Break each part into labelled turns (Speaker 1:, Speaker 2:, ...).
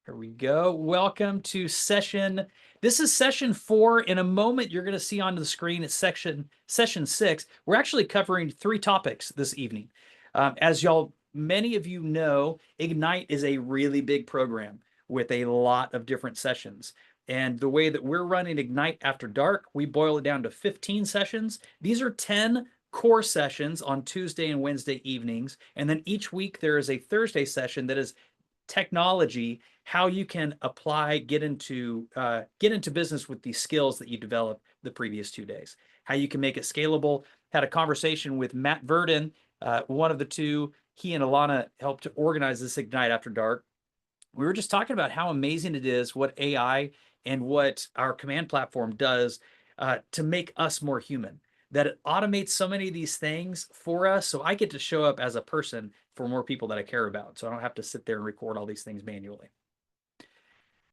Speaker 1: Here we go. Welcome to session. This is session 4. In a moment, you're going to see on the screen it's session 6. We're actually covering 3 topics this evening. As many of you know, Ignite is a really big program with a lot of different sessions. And the way that we're running Ignite After Dark, we boil it down to 15 sessions. These are 10 core sessions on Tuesday and Wednesday evenings. And then each week there is a Thursday session that is technology, how you can apply, get into business with the skills that you developed the previous 2 days, how you can make it scalable. Had a conversation with Matt Verdon, one of the two. He and Alana helped to organize this Ignite After Dark. We were just talking about how amazing it is what AI and what our command platform does to make us more human, that it automates so many of these things for us. So I get to show up as a person for more people that I care about. So I don't have to sit there and record all these things manually.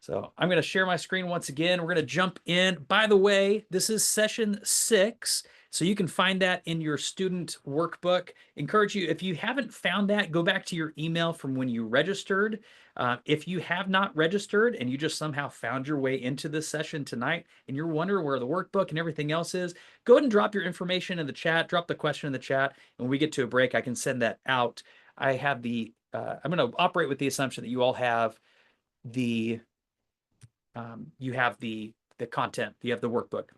Speaker 1: So I'm going to share my screen once again. We're going to jump in. By the way, this is session 6. So you can find that in your student workbook. Encourage you, if you haven't found that, go back to your email from when you registered. If you have not registered and you just somehow found your way into this session tonight and you're wondering where the workbook and everything else is, go ahead and drop your information in the chat, drop the question in the chat, and when we get to a break, I can send that out. I have I'm going to operate with the assumption that you all have the content, you have the workbook.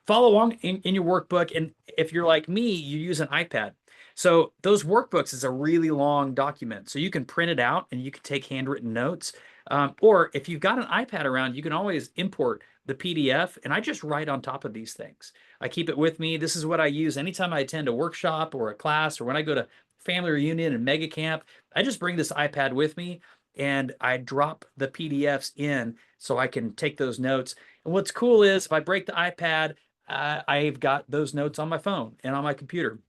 Speaker 1: Follow along in your workbook. And if you're like me, you use an iPad. So those workbooks is a really long document. So you can print it out and you can take handwritten notes. Or if you've got an iPad around, you can always import the PDF. And I just write on top of these things. I keep it with me. This is what I use anytime I attend a workshop or a class, or when I go to family reunion and mega camp. I just bring this iPad with me and I drop the PDFs in so I can take those notes. And what's cool is if I break the iPad, I've got those notes on my phone and on my computer.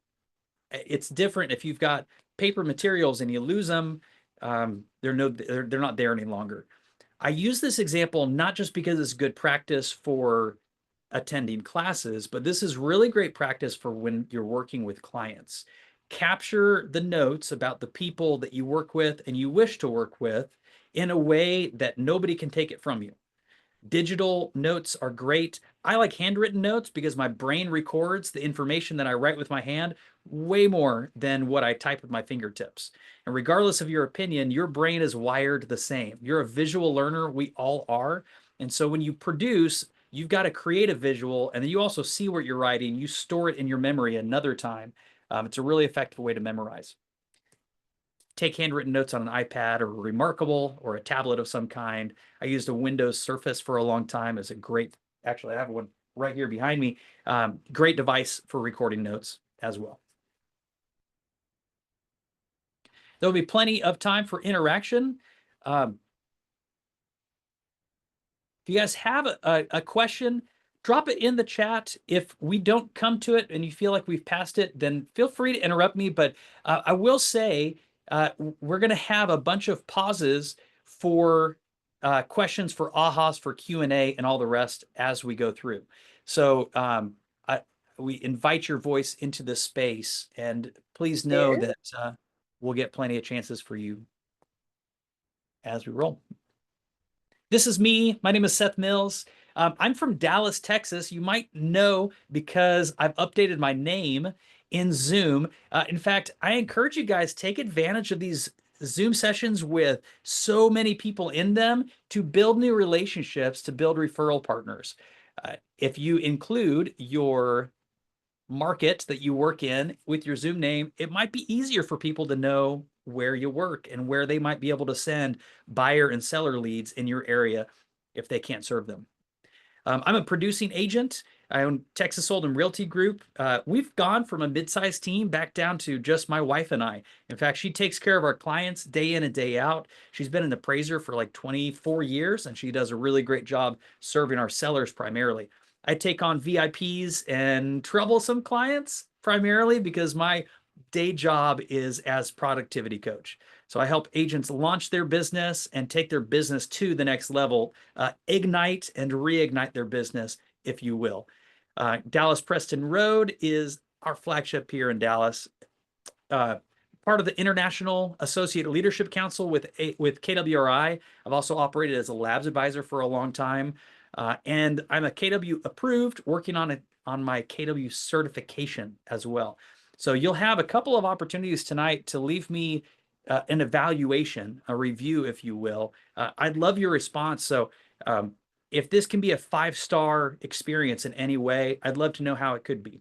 Speaker 1: It's different if you've got paper materials and you lose them. They're not there any longer. I use this example not just because it's good practice for attending classes, but this is really great practice for when you're working with clients. Capture the notes about the people that you work with and you wish to work with in a way that nobody can take it from you. Digital notes are great. I like handwritten notes because my brain records the information that I write with my hand way more than what I type with my fingertips. And regardless of your opinion, your brain is wired the same. You're a visual learner. We all are. And so when you produce, you've got to create a visual, and then you also see what you're writing. You store it in your memory another time. It's a really effective way to memorize. Take handwritten notes on an iPad or Remarkable or a tablet of some kind. I used a Windows Surface for a long time as a great, actually I have one right here behind me, great device for recording notes as well. There'll be plenty of time for interaction. If you guys have a question, drop it in the chat. If we don't come to it and you feel like we've passed it, then feel free to interrupt me. But I will say we're going to have a bunch of pauses for questions, for ahas, for Q&A, and all the rest as we go through. So we invite your voice into this space, and please know that we'll get plenty of chances for you as we roll. This is me. My name is Seth Mills. I'm from Dallas, Texas. You might know because I've updated my name in Zoom. In fact, I encourage you guys, take advantage of these Zoom sessions with so many people in them to build new relationships, to build referral partners. If you include your market that you work in with your Zoom name, it might be easier for people to know where you work and where they might be able to send buyer and seller leads in your area if they can't serve them. I'm a producing agent. I own Texas Hold'em Realty Group. We've gone from a mid-sized team back down to just my wife and I. In fact, she takes care of our clients day in and day out. She's been an appraiser for like 24 years, and she does a really great job serving our sellers primarily. I take on VIPs and troublesome clients primarily because my day job is as productivity coach. So I help agents launch their business and take their business to the next level, ignite and reignite their business, if you will. Dallas Preston Road is our flagship here in Dallas. part of the International Associate Leadership Council with KWRI. I've also operated as a labs advisor for a long time. And I'm a KW approved, working on my KW certification as well. So you'll have a couple of opportunities tonight to leave me an evaluation, a review, if you will. I'd love your response. So if this can be a 5-star experience in any way, I'd love to know how it could be.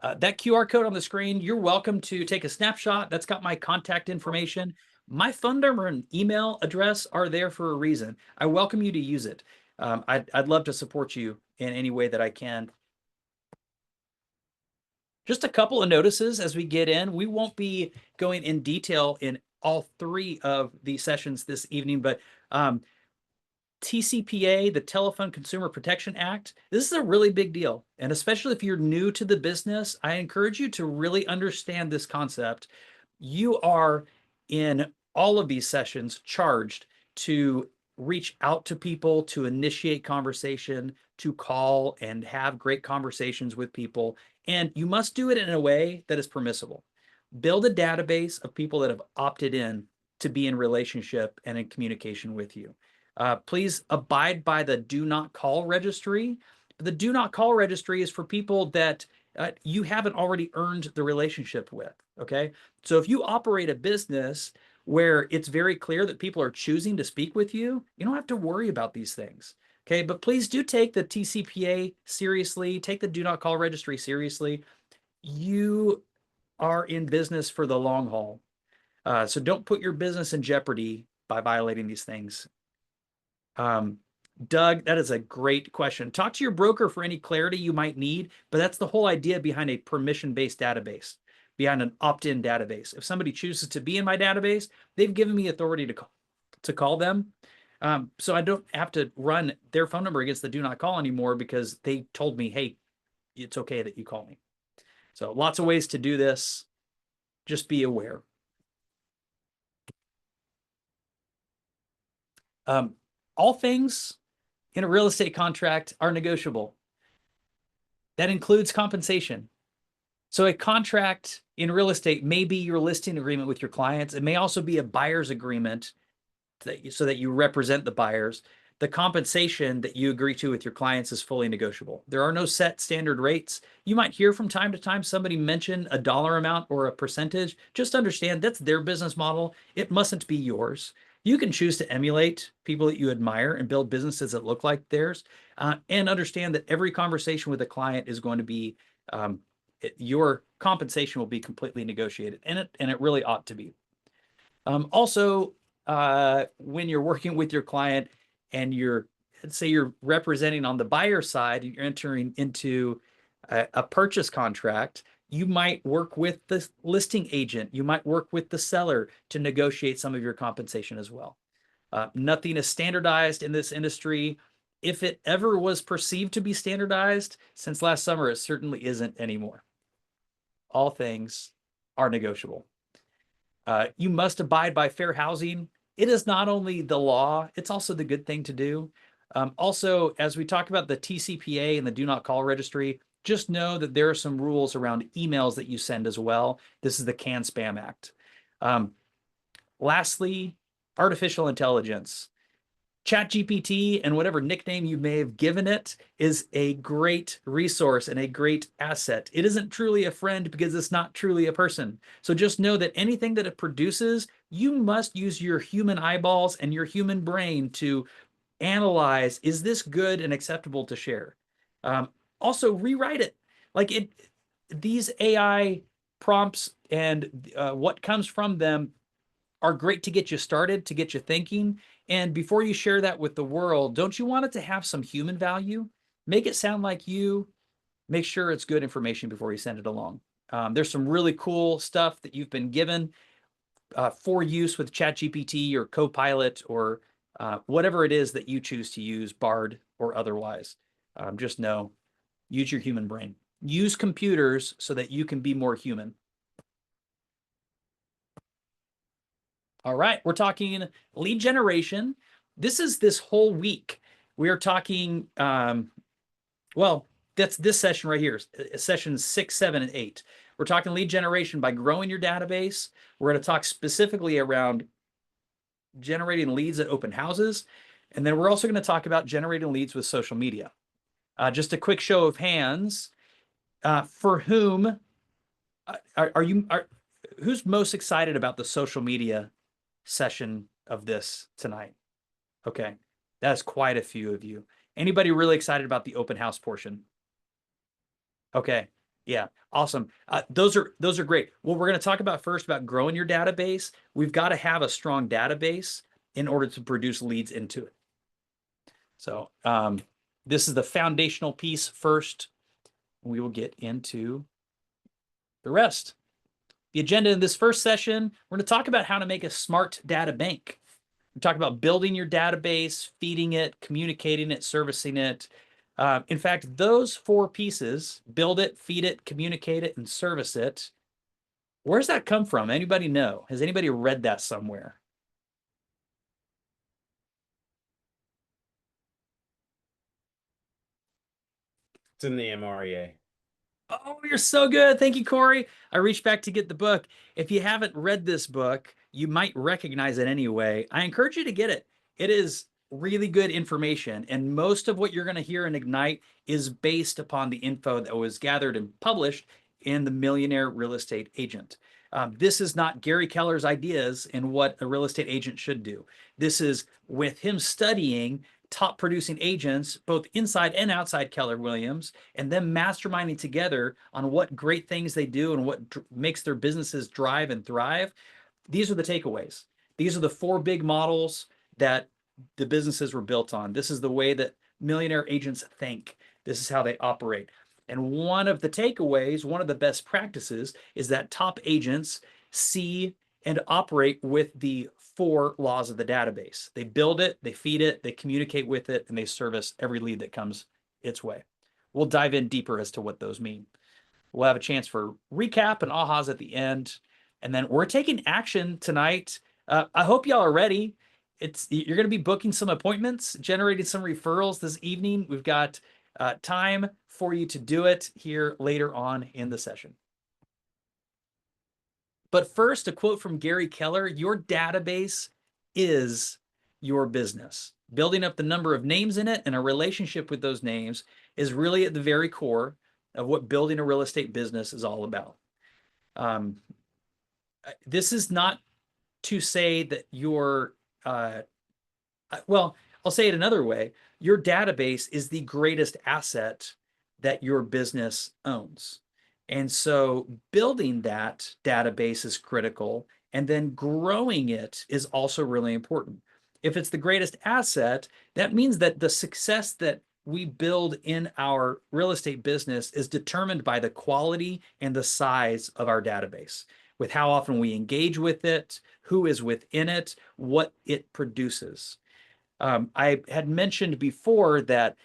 Speaker 1: That QR code on the screen, you're welcome to take a snapshot. That's got my contact information. My phone number and email address are there for a reason. I welcome you to use it. I'd love to support you in any way that I can. Just a couple of notices as we get in. We won't be going in detail in all 3 of the sessions this evening, but TCPA, the Telephone Consumer Protection Act, this is a really big deal. And especially if you're new to the business, I encourage you to really understand this concept. You are, in all of these sessions, charged to reach out to people, to initiate conversation, to call and have great conversations with people. And you must do it in a way that is permissible. Build a database of people that have opted in to be in relationship and in communication with you. Please abide by the do not call registry. The do not call registry is for people that you haven't already earned the relationship with, okay? So if you operate a business where it's very clear that people are choosing to speak with you, you don't have to worry about these things, okay? But please do take the TCPA seriously, take the do not call registry seriously. You are in business for the long haul. So don't put your business in jeopardy by violating these things. Doug, that is a great question. Talk to your broker for any clarity you might need, but that's the whole idea behind a permission-based database, behind an opt-in database. If somebody chooses to be in my database, they've given me authority to call them. So I don't have to run their phone number against the do not call anymore because they told me, hey, it's okay that you call me. So lots of ways to do this. Just be aware. All things in a real estate contract are negotiable. That includes compensation. So a contract in real estate may be your listing agreement with your clients. It may also be a buyer's agreement so that you represent the buyers. The compensation that you agree to with your clients is fully negotiable. There are no set standard rates. You might hear from time to time somebody mention a dollar amount or a percentage. Just understand that's their business model. It mustn't be yours. You can choose to emulate people that you admire and build businesses that look like theirs, and understand that every conversation with a client is going to be, your compensation will be completely negotiated, and it really ought to be. Also, when you're working with your client and let's say you're representing on the buyer side, you're entering into a purchase contract, you might work with the listing agent. You might work with the seller to negotiate some of your compensation as well. Nothing is standardized in this industry. If it ever was perceived to be standardized, since last summer, it certainly isn't anymore. All things are negotiable. You must abide by fair housing. It is not only the law, it's also the good thing to do. Also, as we talk about the TCPA and the do not call registry, just know that there are some rules around emails that you send as well. This is the CAN-SPAM Act. Lastly, artificial intelligence. ChatGPT and whatever nickname you may have given it is a great resource and a great asset. It isn't truly a friend because it's not truly a person. So just know that anything that it produces, you must use your human eyeballs and your human brain to analyze, is this good and acceptable to share? Also rewrite it. These AI prompts and what comes from them are great to get you started, to get you thinking. And before you share that with the world, don't you want it to have some human value? Make it sound like you. Make sure it's good information before you send it along. There's some really cool stuff that you've been given for use with ChatGPT or Copilot or whatever it is that you choose to use, Bard or otherwise. Just know, use your human brain. Use computers so that you can be more human. All right, we're talking lead generation. This is this whole week. We are talking, well, that's this session right here, sessions 6, 7, and 8. We're talking lead generation by growing your database. We're going to talk specifically around generating leads at open houses. And then we're also going to talk about generating leads with social media. Just a quick show of hands. For whom who's most excited about the social media session of this tonight? Okay, that's quite a few of you. Anybody really excited about the open house portion? Okay, yeah, awesome. Those are great. What we're going to talk about first about growing your database. We've got to have a strong database in order to produce leads into it. So this is the foundational piece first. We will get into the rest. The agenda in this first session, we're going to talk about how to make a smart data bank. We talk about building your database, feeding it, communicating it, servicing it. In fact, those 4 pieces, build it, feed it, communicate it, and service it. Where's that come from? Anybody know? Has anybody read that somewhere?
Speaker 2: It's in the MREA.
Speaker 1: Oh, you're so good. Thank you, Corey. I reached back to get the book. If you haven't read this book, you might recognize it anyway. I encourage you to get it. It is really good information. And most of what you're going to hear in Ignite is based upon the info that was gathered and published in the Millionaire Real Estate Agent. This is not Gary Keller's ideas in what a real estate agent should do. This is with him studying top producing agents, both inside and outside Keller Williams, and them masterminding together on what great things they do and what makes their businesses drive and thrive. These are the takeaways. These are the 4 big models that the businesses were built on. This is the way that millionaire agents think. This is how they operate. And one of the takeaways, one of the best practices is that top agents see and operate with the 4 laws of the database. They build it, they feed it, they communicate with it, and they service every lead that comes its way. We'll dive in deeper as to what those mean. We'll have a chance for recap and ahas at the end. And then we're taking action tonight. I hope y'all are ready. You're going to be booking some appointments, generating some referrals this evening. We've got time for you to do it here later on in the session. But first, a quote from Gary Keller: your database is your business. Building up the number of names in it and a relationship with those names is really at the very core of what building a real estate business is all about. This is not to say that well, I'll say it another way. Your database is the greatest asset that your business owns. And so building that database is critical, and then growing it is also really important. If it's the greatest asset, that means that the success that we build in our real estate business is determined by the quality and the size of our database, with how often we engage with it, who is within it, what it produces. I had mentioned before that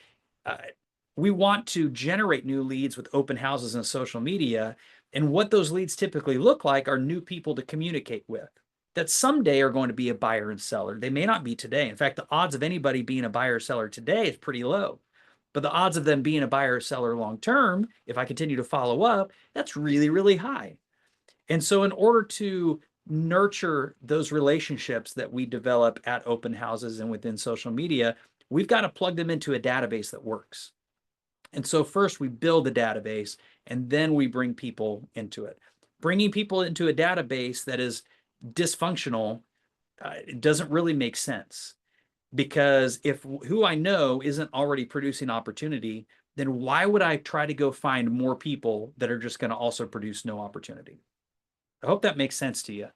Speaker 1: we want to generate new leads with open houses and social media. And what those leads typically look like are new people to communicate with that someday are going to be a buyer and seller. They may not be today. In fact, the odds of anybody being a buyer or seller today is pretty low. But the odds of them being a buyer or seller long term, if I continue to follow up, that's really, really high. And so in order to nurture those relationships that we develop at open houses and within social media, we've got to plug them into a database that works. And so first we build a database, and then we bring people into it. Bringing people into a database that is dysfunctional, it doesn't really make sense, because if who I know isn't already producing opportunity, then why would I try to go find more people that are just going to also produce no opportunity? I hope that makes sense to you.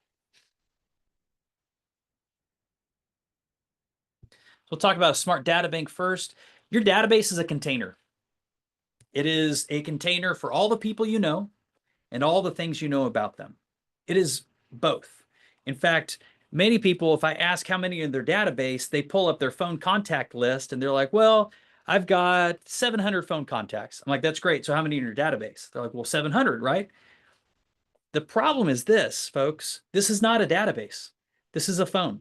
Speaker 1: So we'll talk about a smart data bank first. Your database is a container. It is a container for all the people you know and all the things you know about them. It is both. In fact, many people, if I ask how many in their database, they pull up their phone contact list and they're like, well, I've got 700 phone contacts. I'm like, that's great. So how many in your database? They're like, well, 700, right? The problem is this, folks. This is not a database. This is a phone.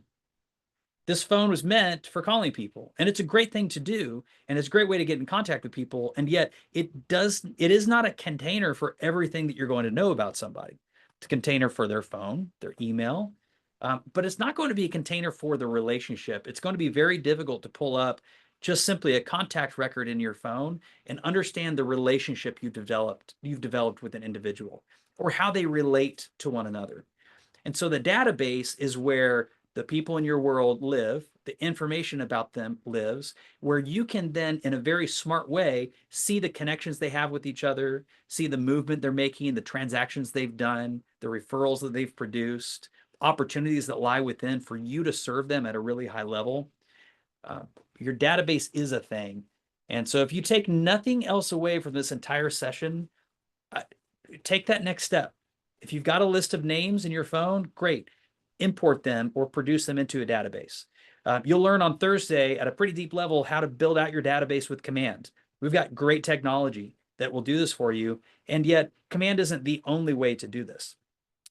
Speaker 1: This phone was meant for calling people, and it's a great thing to do, and it's a great way to get in contact with people. And yet it is not a container for everything that you're going to know about somebody. It's a container for their phone, their email, but it's not going to be a container for the relationship. It's going to be very difficult to pull up just simply a contact record in your phone and understand the relationship you've developed with an individual or how they relate to one another. And so the database is where the people in your world live, the information about them lives, where you can then, in a very smart way, see the connections they have with each other, see the movement they're making, the transactions they've done, the referrals that they've produced, opportunities that lie within for you to serve them at a really high level. Uh, your database is a thing. And so if you take nothing else away from this entire session, uh, take that next step. If you've got a list of names in your phone, great. Import them or produce them into a database. You'll learn on Thursday at a pretty deep level how to build out your database with Command. We've got great technology that will do this for you. And yet, Command isn't the only way to do this.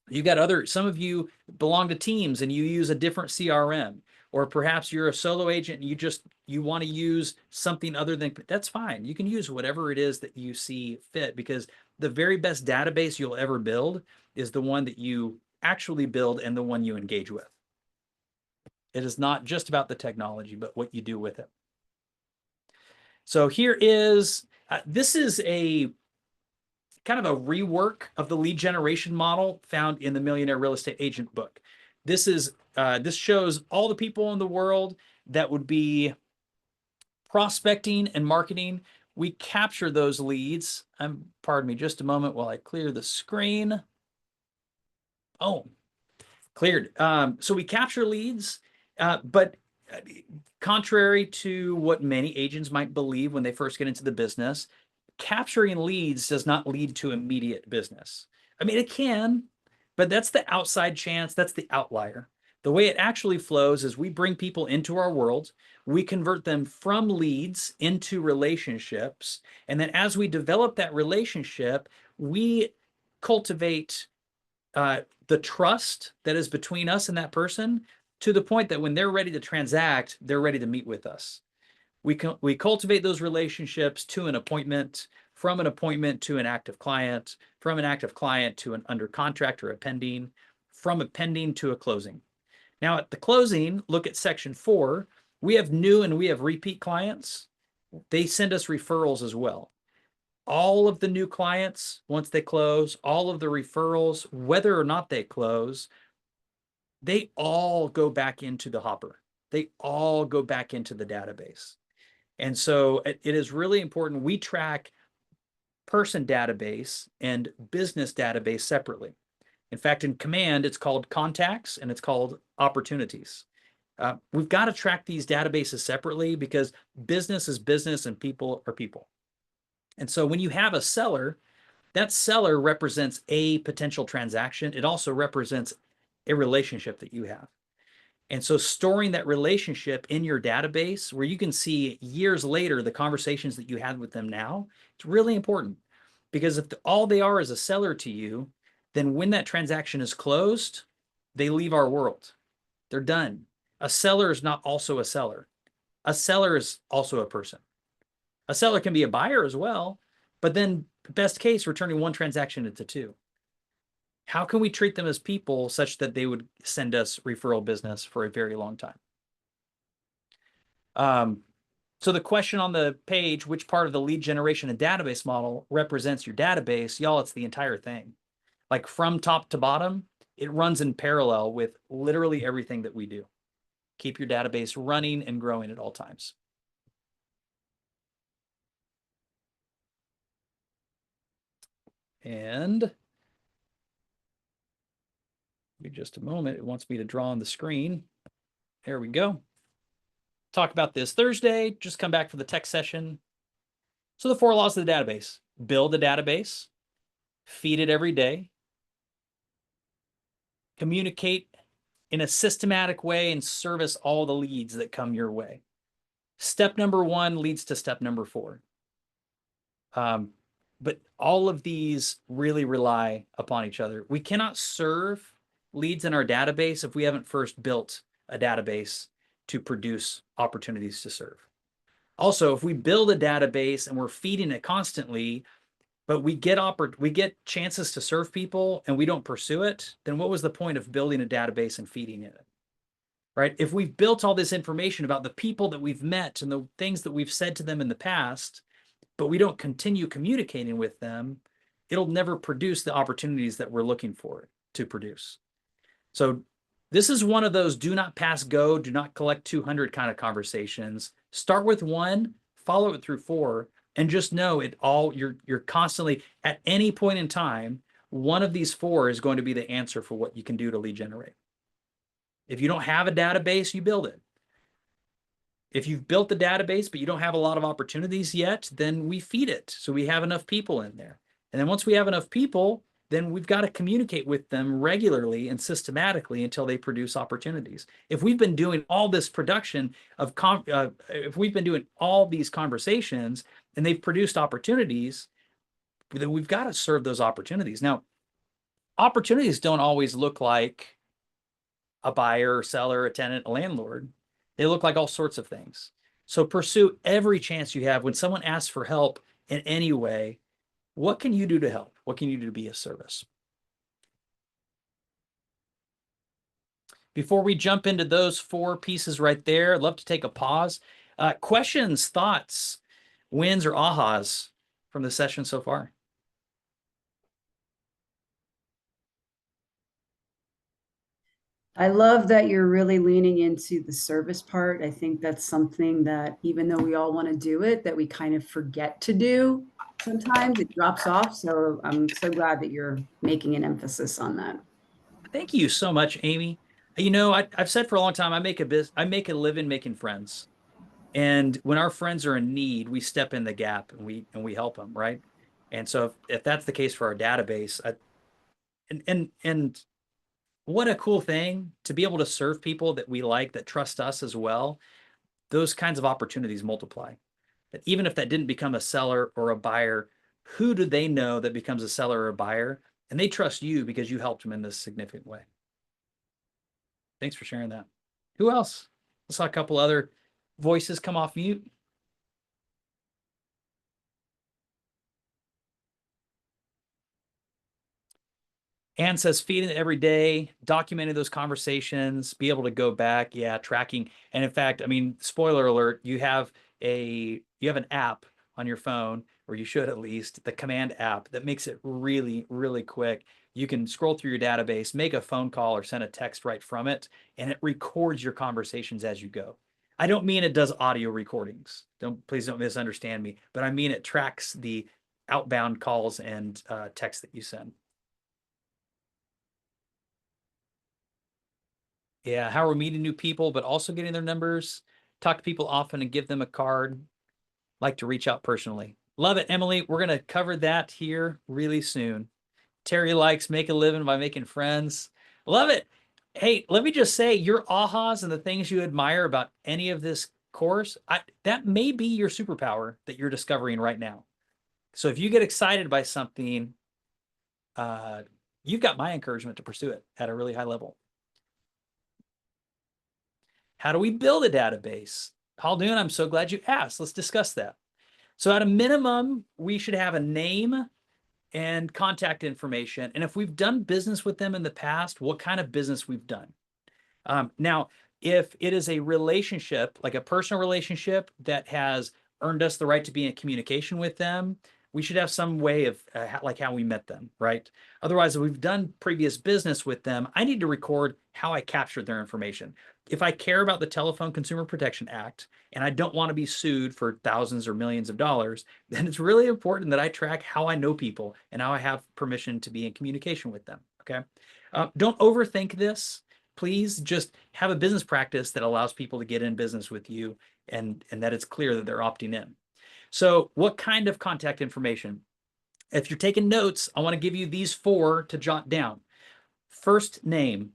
Speaker 1: You got some of you belong to teams and you use a different CRM, or perhaps you're a solo agent and you want to use something other than, that's fine. You can use whatever it is that you see fit, because the very best database you'll ever build is the one that you actually build and the one you engage with. It is not just about the technology, but what you do with it. So here is, this is a kind of a rework of the lead generation model found in the Millionaire Real Estate Agent book. This shows all the people in the world that would be prospecting and marketing. We capture those leads. Pardon me just a moment while I clear the screen. Oh, cleared. So we capture leads, but contrary to what many agents might believe when they first get into the business, capturing leads does not lead to immediate business. I mean, it can, but that's the outside chance. That's the outlier. The way it actually flows is we bring people into our world, we convert them from leads into relationships, and then as we develop that relationship, we cultivate the trust that is between us and that person to the point that when they're ready to transact, they're ready to meet with us. We cultivate those relationships to an appointment, from an appointment to an active client, from an active client to an under contract or a pending, from a pending to a closing. Now at the closing, look at section 4. We have new and we have repeat clients. They send us referrals as well. All of the new clients, once they close, all of the referrals, whether or not they close, they all go back into the hopper. They all go back into the database. And so it is really important. We track person database and business database separately. In fact, in Command, it's called contacts and it's called opportunities. We've got to track these databases separately because business is business and people are people. And so when you have a seller, that seller represents a potential transaction. It also represents a relationship that you have. And so storing that relationship in your database where you can see years later the conversations that you had with them now, it's really important. Because if all they are is a seller to you, then when that transaction is closed, they leave our world. They're done. A seller is not also a seller. A seller is also a person. A seller can be a buyer as well, but then best case, we're turning one transaction into two. How can we treat them as people such that they would send us referral business for a very long time? So the question on the page, which part of the lead generation and database model represents your database? Y'all, it's the entire thing. Like from top to bottom, it runs in parallel with literally everything that we do. Keep your database running and growing at all times. And give me just a moment. It wants me to draw on the screen. There we go. Talk about this Thursday. Just come back for the tech session. So the 4 laws of the database: build a database, feed it every day, communicate in a systematic way, and service all the leads that come your way. Step number 1 leads to step number 4. But all of these really rely upon each other. We cannot serve leads in our database if we haven't first built a database to produce opportunities to serve. Also, if we build a database and we're feeding it constantly, but we get chances to serve people and we don't pursue it, then what was the point of building a database and feeding it? Right? If we've built all this information about the people that we've met and the things that we've said to them in the past, but we don't continue communicating with them, it'll never produce the opportunities that we're looking for to produce. So this is one of those do not pass go, do not collect 200 kind of conversations. Start with one, follow it through four, and just know it all, you're constantly, at any point in time, one of these four is going to be the answer for what you can do to lead generate. If you don't have a database, you build it. If you've built the database, but you don't have a lot of opportunities yet, then we feed it. So we have enough people in there. And then once we have enough people, then we've got to communicate with them regularly and systematically until they produce opportunities. If we've been doing all this production of, if we've been doing all these conversations and they've produced opportunities, then we've got to serve those opportunities. Now, opportunities don't always look like a buyer, seller, a tenant, a landlord. They look like all sorts of things. So pursue every chance you have. When someone asks for help in any way, what can you do to help? What can you do to be of service? Before we jump into those four pieces right there, I'd love to take a pause. Questions, thoughts, wins, or ahas from the session so far?
Speaker 3: I love that you're really leaning into the service part. I think that's something that even though we all want to do it, that we kind of forget to do. Sometimes it drops off. So I'm so glad that you're making an emphasis on that.
Speaker 1: Thank you so much, Amy. You know, I've said for a long time, I make a living making friends. And when our friends are in need, we step in the gap and we help them, right? And so if that's the case for our database, and what a cool thing to be able to serve people that we like, that trust us as well. Those kinds of opportunities multiply. That even if that didn't become a seller or a buyer, who do they know that becomes a seller or a buyer? And they trust you because you helped them in this significant way. Thanks for sharing that. Who else? I saw a couple other voices come off mute. Anne says feeding it every day, documenting those conversations, be able to go back, yeah, tracking. And in fact, I mean, spoiler alert, you have an app on your phone, or you should at least, the command app that makes it really, really quick. You can scroll through your database, make a phone call or send a text right from it, and it records your conversations as you go. I don't mean it does audio recordings. Please don't misunderstand me, but I mean it tracks the outbound calls and texts that you send. Yeah, how we're meeting new people, but also getting their numbers, talk to people often and give them a card. Like to reach out personally. Love it, Emily. We're going to cover that here really soon. Terry likes make a living by making friends. Love it. Hey, let me just say your ahas and the things you admire about any of this course, that may be your superpower that you're discovering right now. So if you get excited by something, you've got my encouragement to pursue it at a really high level. How do we build a database? Haldoon, I'm so glad you asked. Let's discuss that. So at a minimum, we should have a name and contact information. And if we've done business with them in the past, what kind of business we've done. Now, if it is a relationship, like a personal relationship that has earned us the right to be in communication with them, we should have some way of like how we met them, right? Otherwise, if we've done previous business with them, I need to record how I captured their information. If I care about the Telephone Consumer Protection Act and I don't want to be sued for thousands or millions of dollars, then it's really important that I track how I know people and how I have permission to be in communication with them, okay? Don't overthink this. Please just have a business practice that allows people to get in business with you and that it's clear that they're opting in. So what kind of contact information? If you're taking notes, I want to give you these four to jot down. First name.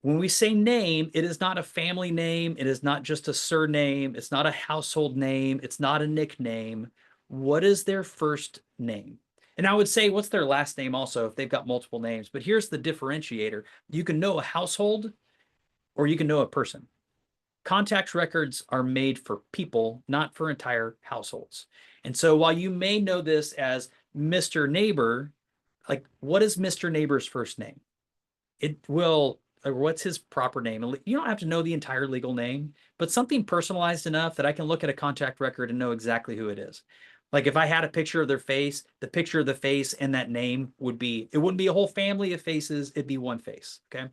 Speaker 1: When we say name, it is not a family name. It is not just a surname. It's not a household name. It's not a nickname. What is their first name? And I would say, what's their last name also if they've got multiple names? But here's the differentiator. You can know a household or you can know a person. Contact records are made for people, not for entire households. And so while you may know this as Mr. Neighbor, like what is Mr. Neighbor's first name? It will, or what's his proper name? You don't have to know the entire legal name, but something personalized enough that I can look at a contact record and know exactly who it is. Like if I had a picture of their face, the picture of the face and that name would be, it wouldn't be a whole family of faces, it'd be one face. Okay.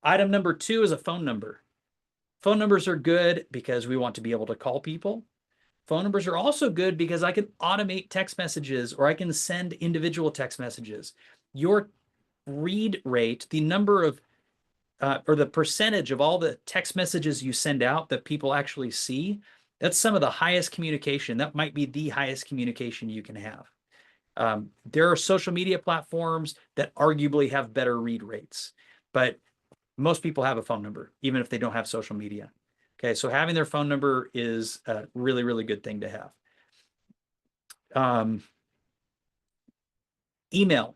Speaker 1: Item number 2 is a phone number. Phone numbers are good because we want to be able to call people. Phone numbers are also good because I can automate text messages or I can send individual text messages. Your read rate, the number of or the percentage of all the text messages you send out that people actually see, that's some of the highest communication. That might be the highest communication you can have. There are social media platforms that arguably have better read rates, but most people have a phone number, even if they don't have social media. Okay, so having their phone number is a really, really good thing to have. Email.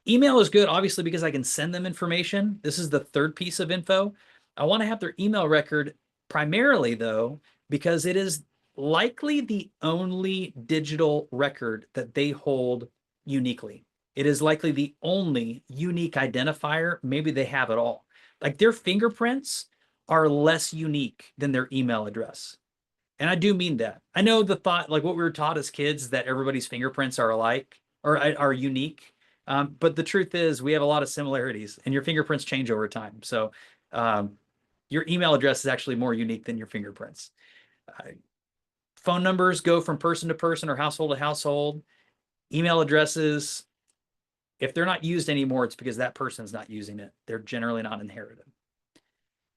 Speaker 1: Email is good, obviously, because I can send them information. This is the third piece of info. I want to have their email record primarily, though, because it is likely the only digital record that they hold uniquely. It is likely the only unique identifier maybe they have at all. Like their fingerprints are less unique than their email address. And I do mean that. I know the thought, like what we were taught as kids, that everybody's fingerprints are alike or are unique. But the truth is, we have a lot of similarities, and your fingerprints change over time. So your email address is actually more unique than your fingerprints. Phone numbers go from person to person or household to household. Email addresses, if they're not used anymore, it's because that person's not using it. They're generally not inherited.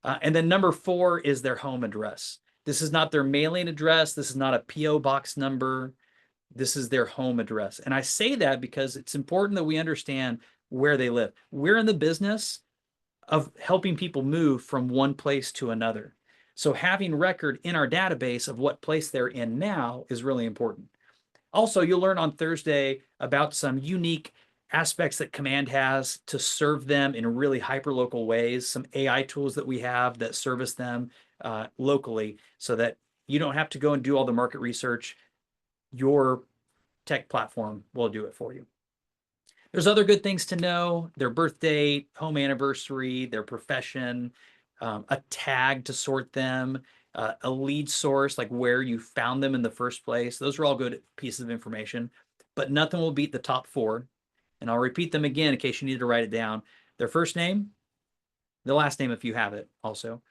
Speaker 1: And then number 4 is their home address. This is not their mailing address. This is not a PO box number. This is their home address. And I say that because it's important that we understand where they live. We're in the business of helping people move from one place to another. So having record in our database of what place they're in now is really important. Also, you'll learn on Thursday about some unique aspects that Command has to serve them in really hyper-local ways, some AI tools that we have that service them locally so that you don't have to go and do all the market research. Your tech platform will do it for you. There's other good things to know: their birth date, home anniversary, their profession, a tag to sort them, a lead source, like where you found them in the first place. Those are all good pieces of information, but nothing will beat the top 4. And I'll repeat them again in case you need to write it down. Their first name, the last name if you have it also.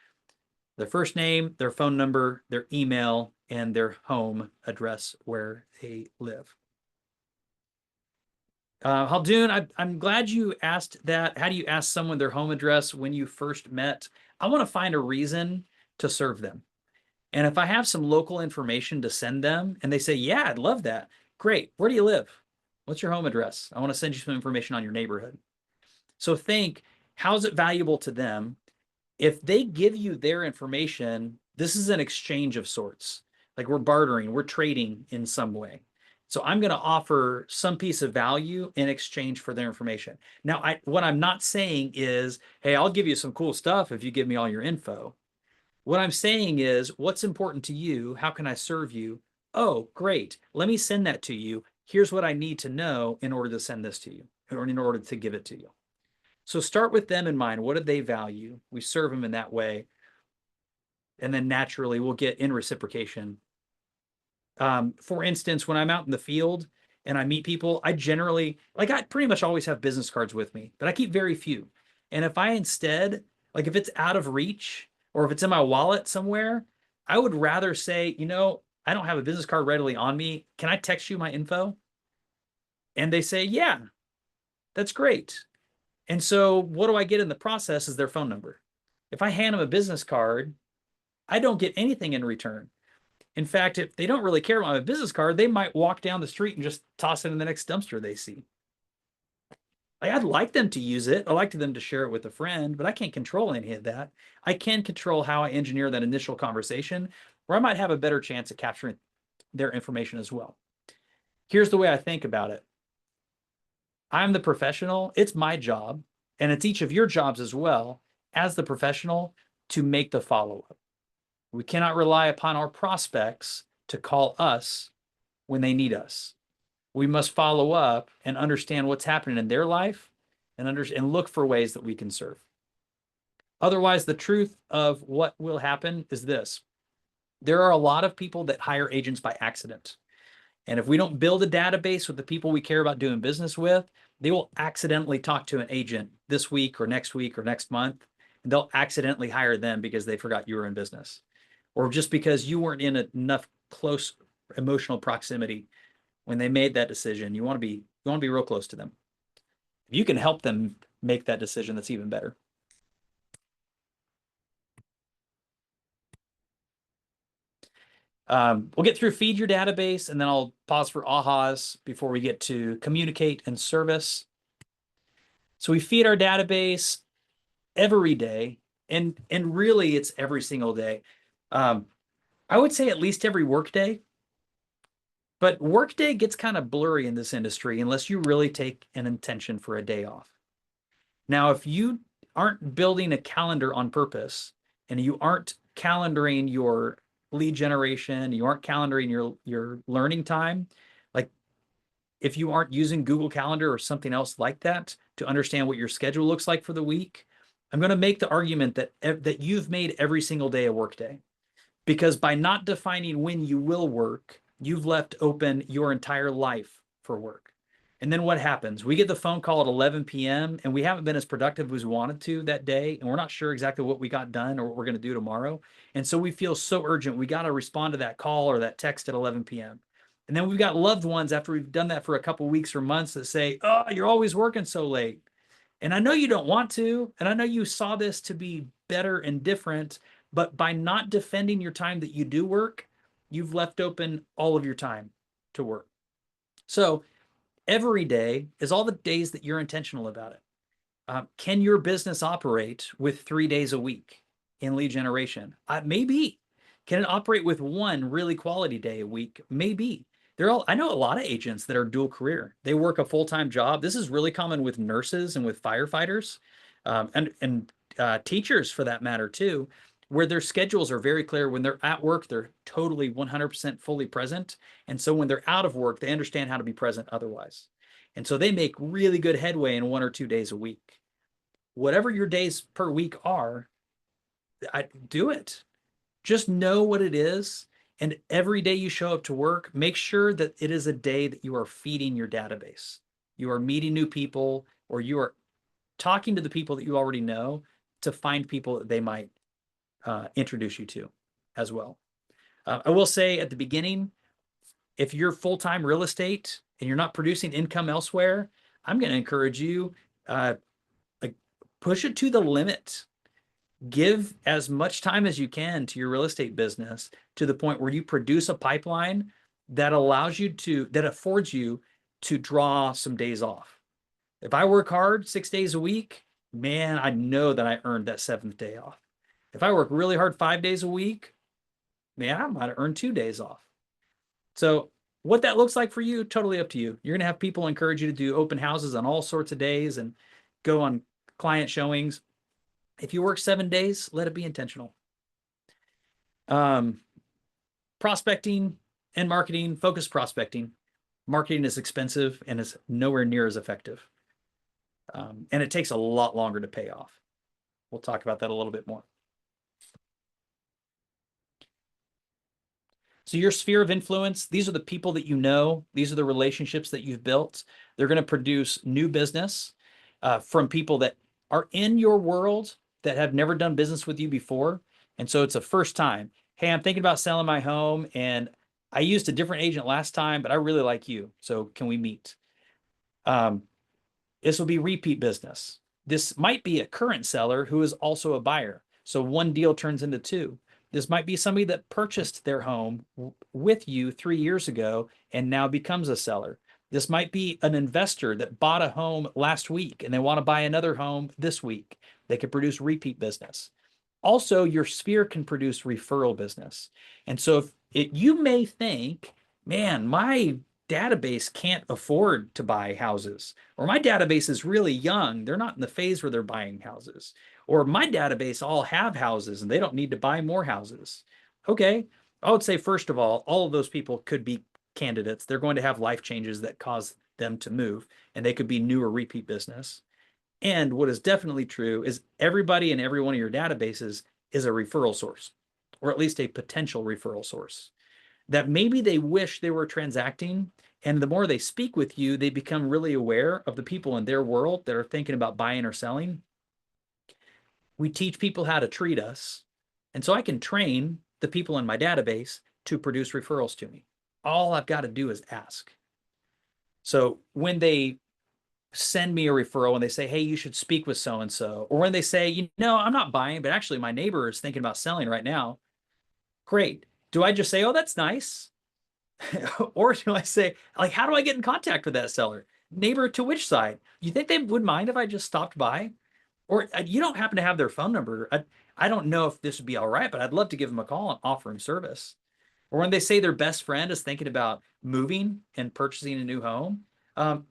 Speaker 1: Their first name, their phone number, their email, and their home address where they live. Haldoon, I'm glad you asked that. How do you ask someone their home address when you first met? I want to find a reason to serve them. And if I have some local information to send them and they say, yeah, I'd love that. Great. Where do you live? What's your home address? I want to send you some information on your neighborhood. So think, how's it valuable to them? If they give you their information, this is an exchange of sorts. Like we're bartering, we're trading in some way. So I'm going to offer some piece of value in exchange for their information. Now, what I'm not saying is, hey, I'll give you some cool stuff if you give me all your info. What I'm saying is, what's important to you? How can I serve you? Oh, great. Let me send that to you. Here's what I need to know in order to send this to you, or in order to give it to you. So start with them in mind. What do they value? We serve them in that way. And then naturally we'll get in reciprocation. For instance, when I'm out in the field and I meet people, I generally, like I pretty much always have business cards with me, but I keep very few. And if I instead, like if it's out of reach or if it's in my wallet somewhere, I would rather say, I don't have a business card readily on me. Can I text you my info? And they say, yeah, that's great. And so what do I get in the process is their phone number. If I hand them a business card, I don't get anything in return. In fact, if they don't really care about my business card, they might walk down the street and just toss it in the next dumpster they see. I'd like them to use it. I'd like them to share it with a friend, but I can't control any of that. I can control how I engineer that initial conversation, where I might have a better chance at capturing their information as well. Here's the way I think about it. I'm the professional. It's my job, and it's each of your jobs as well as the professional to make the follow-up. We cannot rely upon our prospects to call us when they need us. We must follow up and understand what's happening in their life and look for ways that we can serve. Otherwise, the truth of what will happen is this. There are a lot of people that hire agents by accident. And if we don't build a database with the people we care about doing business with, they will accidentally talk to an agent this week or next month, and they'll accidentally hire them because they forgot you were in business, or just because you weren't in enough close emotional proximity when they made that decision. You want to be real close to them. If you can help them make that decision, that's even better. We'll get through feed your database, and then I'll pause for ahas before we get to communicate and service. So we feed our database every day, and really it's every single day. I would say at least every work day, but work day gets kind of blurry in this industry unless you really take an intention for a day off. Now, if you aren't building a calendar on purpose and you aren't calendaring your lead generation, you aren't calendaring your learning time, like if you aren't using Google Calendar or something else like that to understand what your schedule looks like for the week, I'm going to make the argument that you've made every single day a work day. Because by not defining when you will work, you've left open your entire life for work. And then what happens? We get the phone call at 11 p.m. and we haven't been as productive as we wanted to that day. And we're not sure exactly what we got done or what we're going to do tomorrow. And so we feel so urgent. We got to respond to that call or that text at 11 p.m. And then we've got loved ones after we've done that for a couple of weeks or months that say, oh, you're always working so late. And I know you don't want to. And I know you saw this to be better and different. But by not defending your time that you do work, you've left open all of your time to work. So every day is all the days that you're intentional about it. Can your business operate with 3 days a week in lead generation? Maybe. Can it operate with one really quality day a week? Maybe. I know a lot of agents that are dual career. They work a full-time job. This is really common with nurses and with firefighters, and teachers for that matter too, where their schedules are very clear. When they're at work, they're totally 100% fully present. And so when they're out of work, they understand how to be present otherwise. And so they make really good headway in 1 or 2 days a week. Whatever your days per week are, do it. Just know what it is. And every day you show up to work, make sure that it is a day that you are feeding your database. You are meeting new people, or you are talking to the people that you already know to find people that they might introduce you to as well. I will say at the beginning, if you're full-time real estate and you're not producing income elsewhere, I'm going to encourage you, like push it to the limit. Give as much time as you can to your real estate business to the point where you produce a pipeline that affords you to draw some days off. If I work hard 6 days a week, man, I know that I earned that 7th day off. If I work really hard 5 days a week, man, I might have earned 2 days off. So what that looks like for you, totally up to you. You're going to have people encourage you to do open houses on all sorts of days and go on client showings. If you work 7 days, let it be intentional. Prospecting and marketing, focus prospecting. Marketing is expensive and is nowhere near as effective. And it takes a lot longer to pay off. We'll talk about that a little bit more. So your sphere of influence, these are the people that you know. These are the relationships that you've built. They're going to produce new business from people that are in your world that have never done business with you before. And so it's a first time. Hey, I'm thinking about selling my home and I used a different agent last time, but I really like you. So can we meet? This will be repeat business. This might be a current seller who is also a buyer. So one deal turns into 2. This might be somebody that purchased their home with you 3 years ago and now becomes a seller. This might be an investor that bought a home last week and they want to buy another home this week. They could produce repeat business. Also, your sphere can produce referral business. And so you may think, man, my database can't afford to buy houses, or my database is really young. They're not in the phase where they're buying houses. Or my database all have houses and they don't need to buy more houses. Okay. I would say, first of all of those people could be candidates. They're going to have life changes that cause them to move, and they could be new or repeat business. And what is definitely true is everybody in every one of your databases is a referral source, or at least a potential referral source that maybe they wish they were transacting. And the more they speak with you, they become really aware of the people in their world that are thinking about buying or selling. We teach people how to treat us. And so I can train the people in my database to produce referrals to me. All I've got to do is ask. So when they send me a referral and they say, hey, you should speak with so and so, or when they say, I'm not buying, but actually my neighbor is thinking about selling right now, great. Do I just say, oh, that's nice? Or do I say, like, how do I get in contact with that seller? Neighbor to which side? You think they would mind if I just stopped by? Or you don't happen to have their phone number. I don't know if this would be all right, but I'd love to give them a call and offer them service. Or when they say their best friend is thinking about moving and purchasing a new home,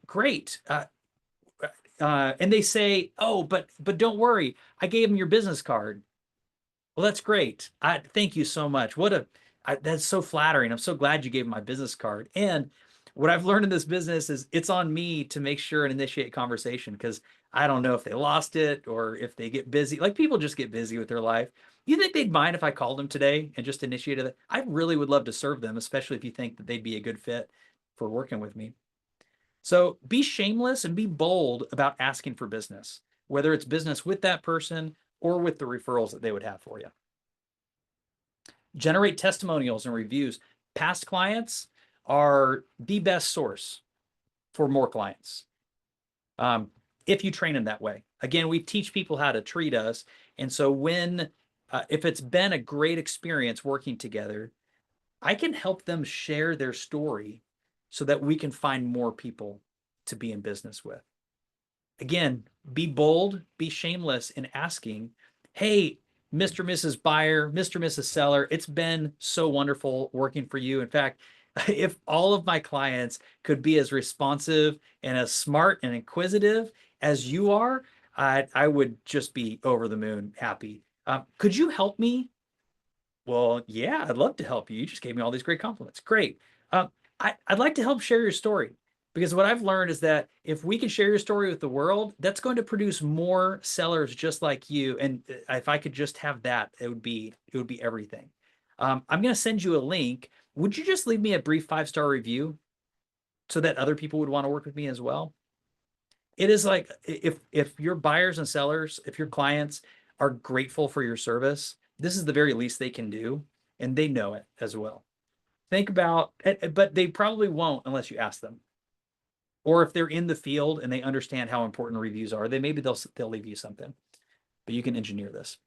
Speaker 1: great. And they say, oh, but don't worry, I gave them your business card. Well, that's great. Thank you so much. That's so flattering. I'm so glad you gave me my business card. And what I've learned in this business is it's on me to make sure and initiate conversation, because I don't know if they lost it or if they get busy. Like, people just get busy with their life. You think they'd mind if I called them today and just initiated it? I really would love to serve them, especially if you think that they'd be a good fit for working with me. So be shameless and be bold about asking for business, whether it's business with that person or with the referrals that they would have for you. Generate testimonials and reviews. Past clients are the best source for more clients, if you train them that way. Again, we teach people how to treat us. And so if it's been a great experience working together, I can help them share their story so that we can find more people to be in business with. Again, be bold, be shameless in asking, hey, Mr. Mrs. Buyer, Mr. Mrs. Seller, it's been so wonderful working for you. In fact, if all of my clients could be as responsive and as smart and inquisitive as you are, I would just be over the moon happy. Could you help me? Well, yeah, I'd love to help you. You just gave me all these great compliments. Great. I'd like to help share your story, because what I've learned is that if we can share your story with the world, that's going to produce more sellers just like you. And if I could just have that, it would be everything. I'm going to send you a link. Would you just leave me a brief 5-star review so that other people would want to work with me as well? It is like, if your buyers and sellers, if your clients are grateful for your service, this is the very least they can do, and they know it as well. Think about it, but they probably won't unless you ask them. Or if they're in the field and they understand how important reviews are, maybe they'll leave you something. But you can engineer this.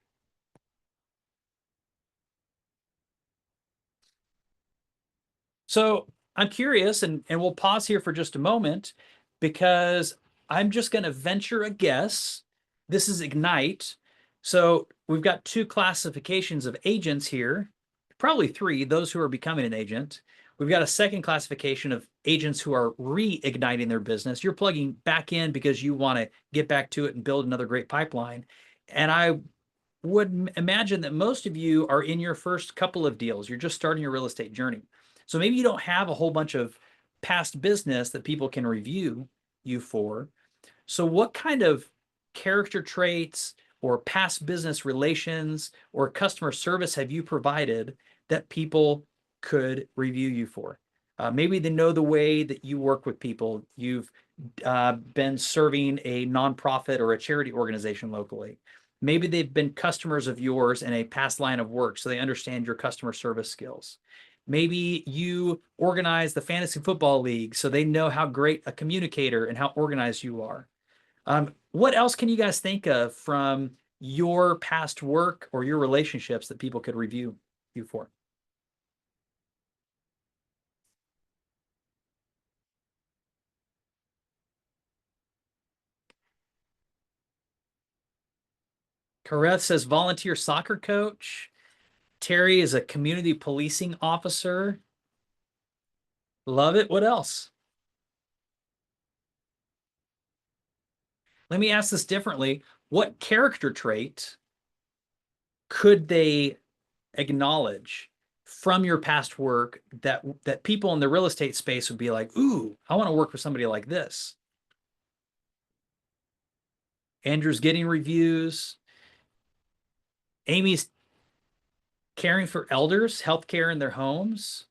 Speaker 1: So I'm curious, and we'll pause here for just a moment, because I'm just going to venture a guess. This is Ignite. So we've got 2 classifications of agents here, probably 3, those who are becoming an agent. We've got a second classification of agents who are reigniting their business. You're plugging back in because you want to get back to it and build another great pipeline. And I would imagine that most of you are in your first couple of deals. You're just starting your real estate journey. So maybe you don't have a whole bunch of past business that people can review you for. So what kind of character traits or past business relations or customer service have you provided that people could review you for? Maybe they know the way that you work with people. You've been serving a nonprofit or a charity organization locally. Maybe they've been customers of yours in a past line of work, so they understand your customer service skills. Maybe you organize the fantasy football league, so they know how great a communicator and how organized you are. What else can you guys think of from your past work or your relationships that people could review you for? Kareth says volunteer soccer coach. Terry is a community policing officer. Love it. What else? Let me ask this differently. what character trait could they acknowledge from your past work that people in the real estate space would be like, ooh, I want to work with somebody like this. Andrew's getting reviews. Amy's caring for elders, healthcare in their homes.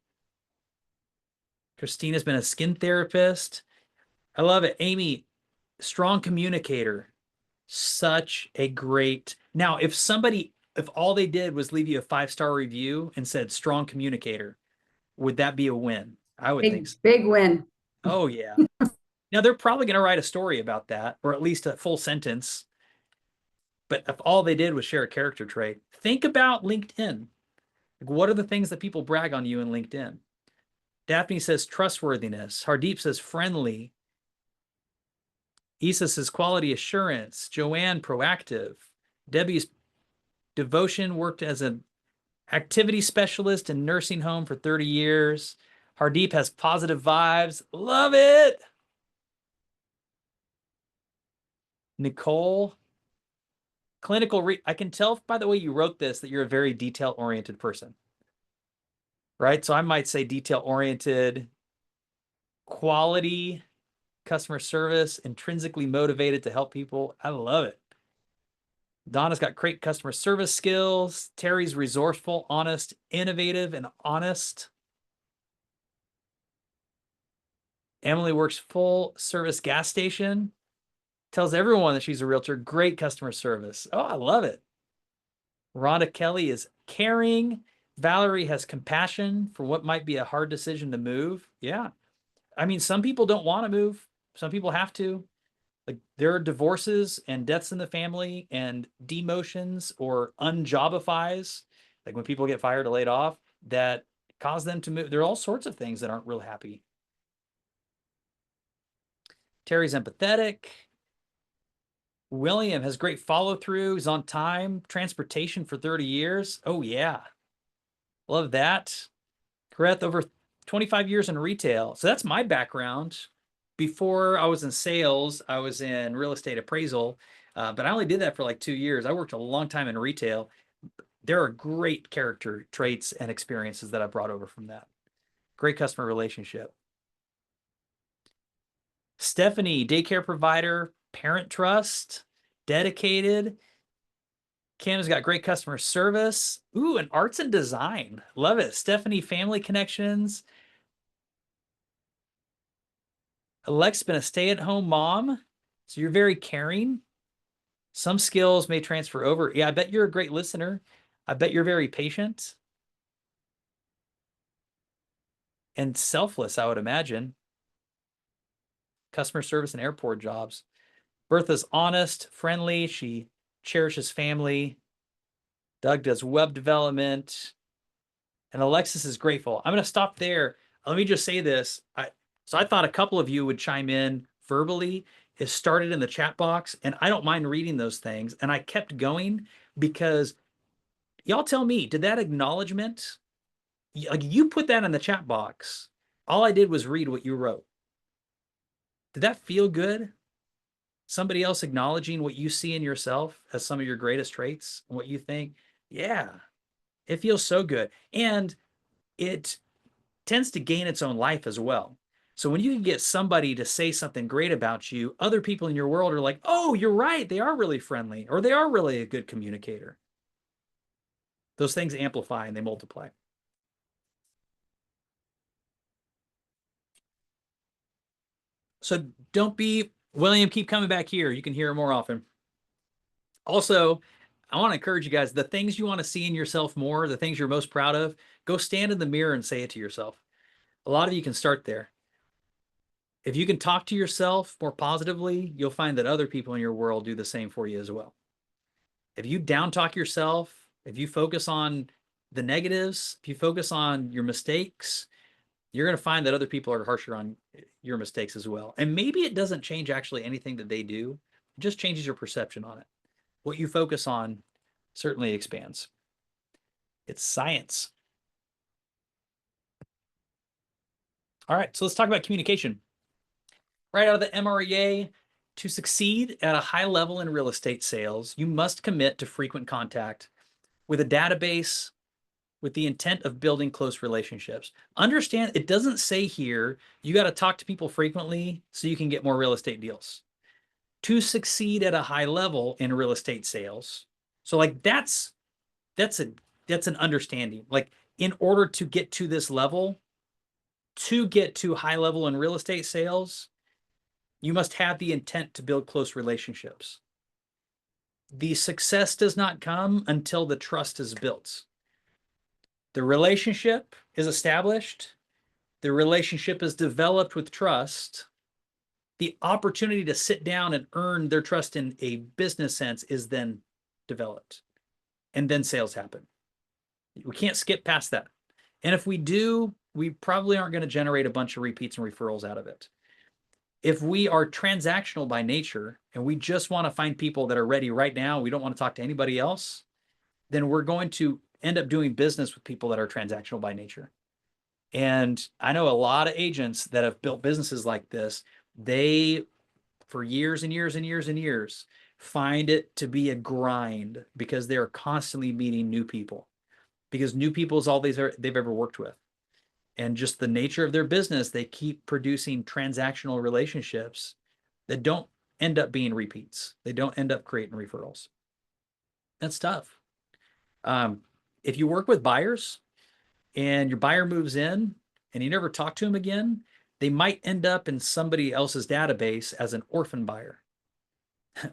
Speaker 1: Christina's been a skin therapist. I love it. Amy, strong communicator. Such a great. Now, if all they did was leave you a 5-star review and said strong communicator, would that be a win? I would think
Speaker 3: Big,
Speaker 1: so.
Speaker 3: big win.
Speaker 1: Oh, yeah. Now, they're probably going to write a story about that, or at least a full sentence. But if all they did was share a character trait, think about LinkedIn. Like, what are the things that people brag on you in LinkedIn? Daphne says trustworthiness. Hardeep says friendly. Issa says quality assurance. Joanne, proactive. Debbie's devotion, worked as an activity specialist in nursing home for 30 years. Hardeep has positive vibes. Love it. Nicole, clinical. I can tell by the way you wrote this that you're a very detail-oriented person, right? So I might say detail-oriented, quality, customer service, intrinsically motivated to help people. I love it. Donna's got great customer service skills. Terry's resourceful, honest, innovative, and honest. Emily works full service gas station. Tells everyone that she's a realtor. Great customer service. Oh, I love it. Rhonda Kelly is caring. Valerie has compassion for what might be a hard decision to move. Yeah. I mean, some people don't want to move. Some people have to. Like, there are divorces and deaths in the family and demotions or unjobifies, like when people get fired or laid off, that cause them to move. There are all sorts of things that aren't real happy. Terry's empathetic. William has great follow through. He's on time. Transportation for 30 years. Oh, yeah. Love that. Kareth, over 25 years in retail. So that's my background. Before I was in sales, I was in real estate appraisal, but I only did that for like 2 years. I worked a long time in retail. There are great character traits and experiences that I brought over from that. Great customer relationship. Stephanie, daycare provider, parent trust, dedicated. Kim's got great customer service. Ooh, and arts and design. Love it. Stephanie, family connections. Alex's been a stay-at-home mom, so you're very caring. Some skills may transfer over. Yeah, I bet you're a great listener. I bet you're very patient and selfless, I would imagine. Customer service and airport jobs. Bertha's honest, friendly. She cherishes family. Doug does web development. And Alexis is grateful. I'm going to stop there. Let me just say this. I thought a couple of you would chime in verbally. It started in the chat box, and I don't mind reading those things. And I kept going because y'all tell me, did that acknowledgement, like you put that in the chat box, all I did was read what you wrote. Did that feel good? Somebody else acknowledging what you see in yourself as some of your greatest traits and what you think? Yeah, it feels so good. And it tends to gain its own life as well. So when you can get somebody to say something great about you, other people in your world are like, oh, you're right. They are really friendly, or they are really a good communicator. Those things amplify and they multiply. So don't be, William, keep coming back here. You can hear it more often. Also, I want to encourage you guys, the things you want to see in yourself more, the things you're most proud of, go stand in the mirror and say it to yourself. A lot of you can start there. If you can talk to yourself more positively, you'll find that other people in your world do the same for you as well. If you down talk yourself, if you focus on the negatives, if you focus on your mistakes, you're going to find that other people are harsher on your mistakes as well. And maybe it doesn't change actually anything that they do. It just changes your perception on it. What you focus on certainly expands. It's science. All right, so let's talk about communication. Right out of the MREA, To succeed at a high level in real estate sales, you must commit to frequent contact with a database with the intent of building close relationships. Understand, it doesn't say here you got to talk to people frequently so you can get more real estate deals. To succeed at a high level in real estate sales. So like that's an understanding. Like in order to get to this level, to get to high level in real estate sales, you must have the intent to build close relationships. The success does not come until the trust is built. The relationship is established. The relationship is developed with trust. The opportunity to sit down and earn their trust in a business sense is then developed. And then sales happen. We can't skip past that. And if we do, we probably aren't going to generate a bunch of repeats and referrals out of it. If we are transactional by nature and we just want to find people that are ready right now, we don't want to talk to anybody else, then we're going to end up doing business with people that are transactional by nature. And I know a lot of agents that have built businesses like this. They, for years and years and years and years, find it to be a grind because they are constantly meeting new people, because new people is all they've ever worked with. And just the nature of their business, they keep producing transactional relationships that don't end up being repeats. They don't end up creating referrals. That's tough. If you work with buyers and your buyer moves in and you never talk to them again, they might end up in somebody else's database as an orphan buyer.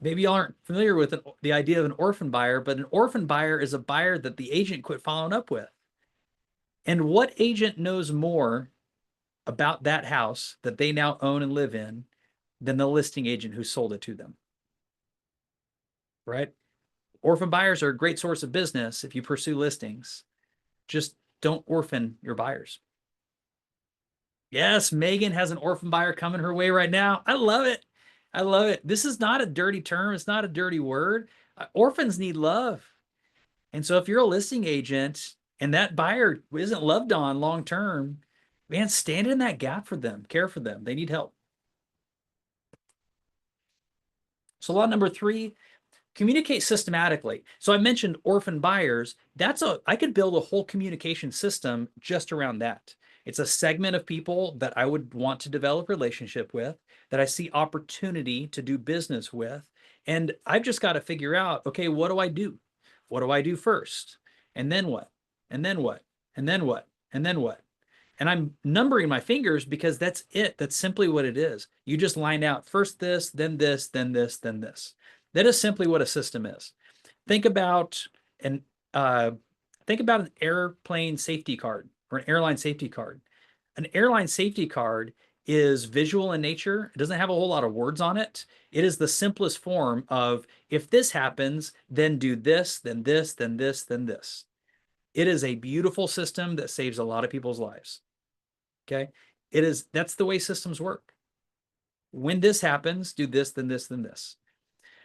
Speaker 1: Maybe y'all aren't familiar with the idea of an orphan buyer, but an orphan buyer is a buyer that the agent quit following up with. And what agent knows more about that house that they now own and live in than the listing agent who sold it to them? Right? Orphan buyers are a great source of business if you pursue listings. Just don't orphan your buyers. Yes, Megan has an orphan buyer coming her way right now. I love it. I love it. This is not a dirty term. It's not a dirty word. Orphans need love. And so if you're a listing agent and that buyer isn't loved on long term, man, stand in that gap for them, care for them. They need help. So law number 3, communicate systematically. So I mentioned orphan buyers. I could build a whole communication system just around that. It's a segment of people that I would want to develop a relationship with, that I see opportunity to do business with. And I've just got to figure out, okay, what do I do? What do I do first? And then what? And then what? And then what? And then what? And I'm numbering my fingers because that's it. That's simply what it is. You just line out first this, then this, then this, then this. That is simply what a system is. Think about an airplane safety card or an airline safety card. An airline safety card is visual in nature. It doesn't have a whole lot of words on it. It is the simplest form of, if this happens, then do this, then this, then this, then this. It is a beautiful system that saves a lot of people's lives. Okay. That's the way systems work. When this happens, do this, then this, then this.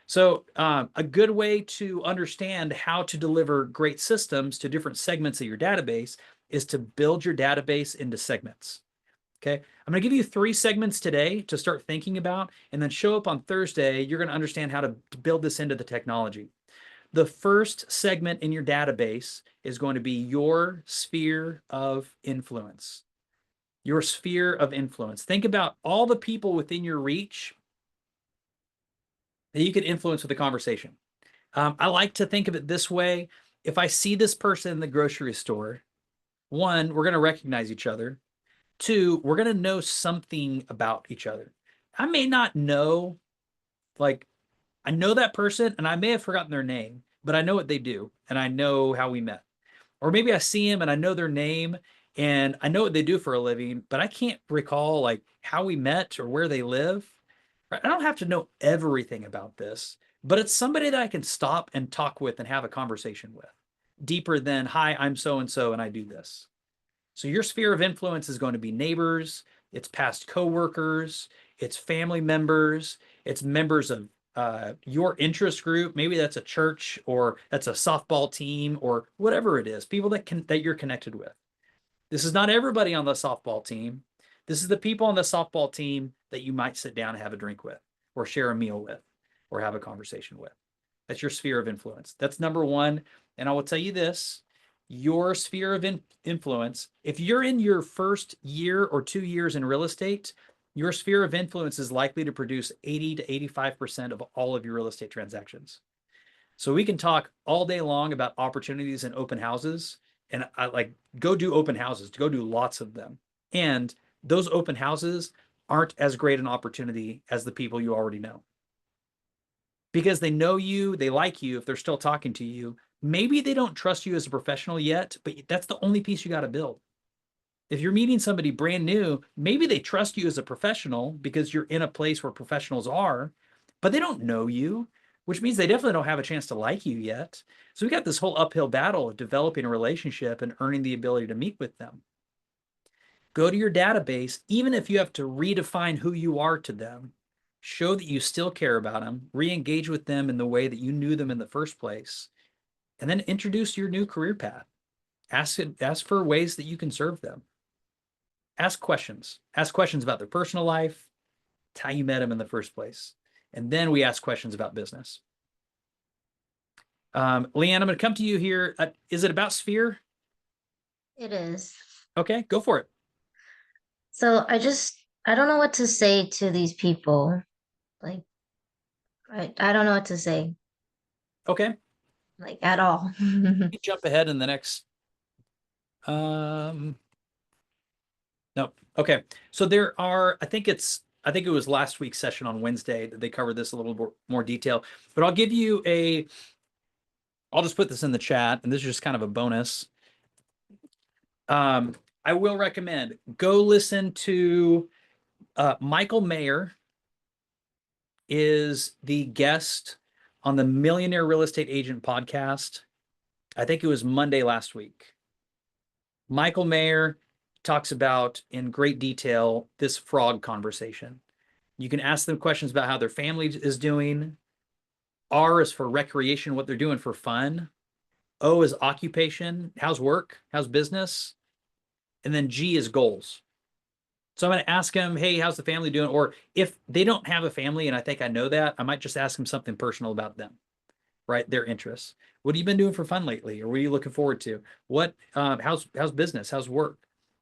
Speaker 1: So a good way to understand how to deliver great systems to different segments of your database is to build your database into segments. Okay, I'm going to give you 3 segments today to start thinking about, and then show up on Thursday. You're going to understand how to build this into the technology. The first segment in your database is going to be your sphere of influence. Your sphere of influence. Think about all the people within your reach that you could influence with a conversation. I like to think of it this way. If I see this person in the grocery store, 1, we're going to recognize each other. 2, we're going to know something about each other. I may not know, like, I know that person and I may have forgotten their name, but I know what they do and I know how we met. Or maybe I see them and I know their name and I know what they do for a living, but I can't recall like how we met or where they live. I don't have to know everything about this, but it's somebody that I can stop and talk with and have a conversation with, deeper than, hi, I'm so-and-so and I do this. So your sphere of influence is going to be neighbors, it's past coworkers, it's family members, it's members of your interest group. Maybe that's a church or that's a softball team or whatever it is, people that you're connected with. This is not everybody on the softball team. This is the people on the softball team that you might sit down and have a drink with. or share a meal with or have a conversation with. That's your sphere of influence. That's number one. And I will tell you this, your sphere of influence, if you're in your first year or 2 years in real estate, your sphere of influence is likely to produce 80 to 85% of all of your real estate transactions. So we can talk all day long about opportunities in open houses, and I like go do open houses, go do lots of them. And those open houses aren't as great an opportunity as the people you already know. Because they know you, they like you if they're still talking to you. Maybe they don't trust you as a professional yet, but that's the only piece you got to build. If you're meeting somebody brand new, maybe they trust you as a professional because you're in a place where professionals are, but they don't know you, which means they definitely don't have a chance to like you yet. So we got this whole uphill battle of developing a relationship and earning the ability to meet with them. Go to your database, even if you have to redefine who you are to them, show that you still care about them, re-engage with them in the way that you knew them in the first place, and then introduce your new career path. Ask for ways that you can serve them. Ask questions. Ask questions about their personal life, how you met them in the first place. And then we ask questions about business. Leanne, I'm going to come to you here. Is it about Sphere?
Speaker 4: It is.
Speaker 1: Okay, go for it.
Speaker 4: So I don't know what to say to these people. Like, I don't know what to say,
Speaker 1: Okay,
Speaker 4: like at all.
Speaker 1: jump ahead in the next. No, okay. So there are, I think it was last week's session on Wednesday that they covered this a little more detail, but I'll just put this in the chat, and this is just kind of a bonus. I will recommend go listen to Michael Mayer is the guest on the Millionaire Real Estate Agent podcast. I think it was Monday last week. Michael Mayer talks about in great detail this frog conversation. You can ask them questions about how their family is doing. R is for recreation, what they're doing for fun. O is occupation, how's work, how's business. And then G is goals. So I'm going to ask them, hey, how's the family doing? Or if they don't have a family, and I think I know that, I might just ask them something personal about them, right? Their interests. What have you been doing for fun lately? Or what are you looking forward to? How's business? How's work?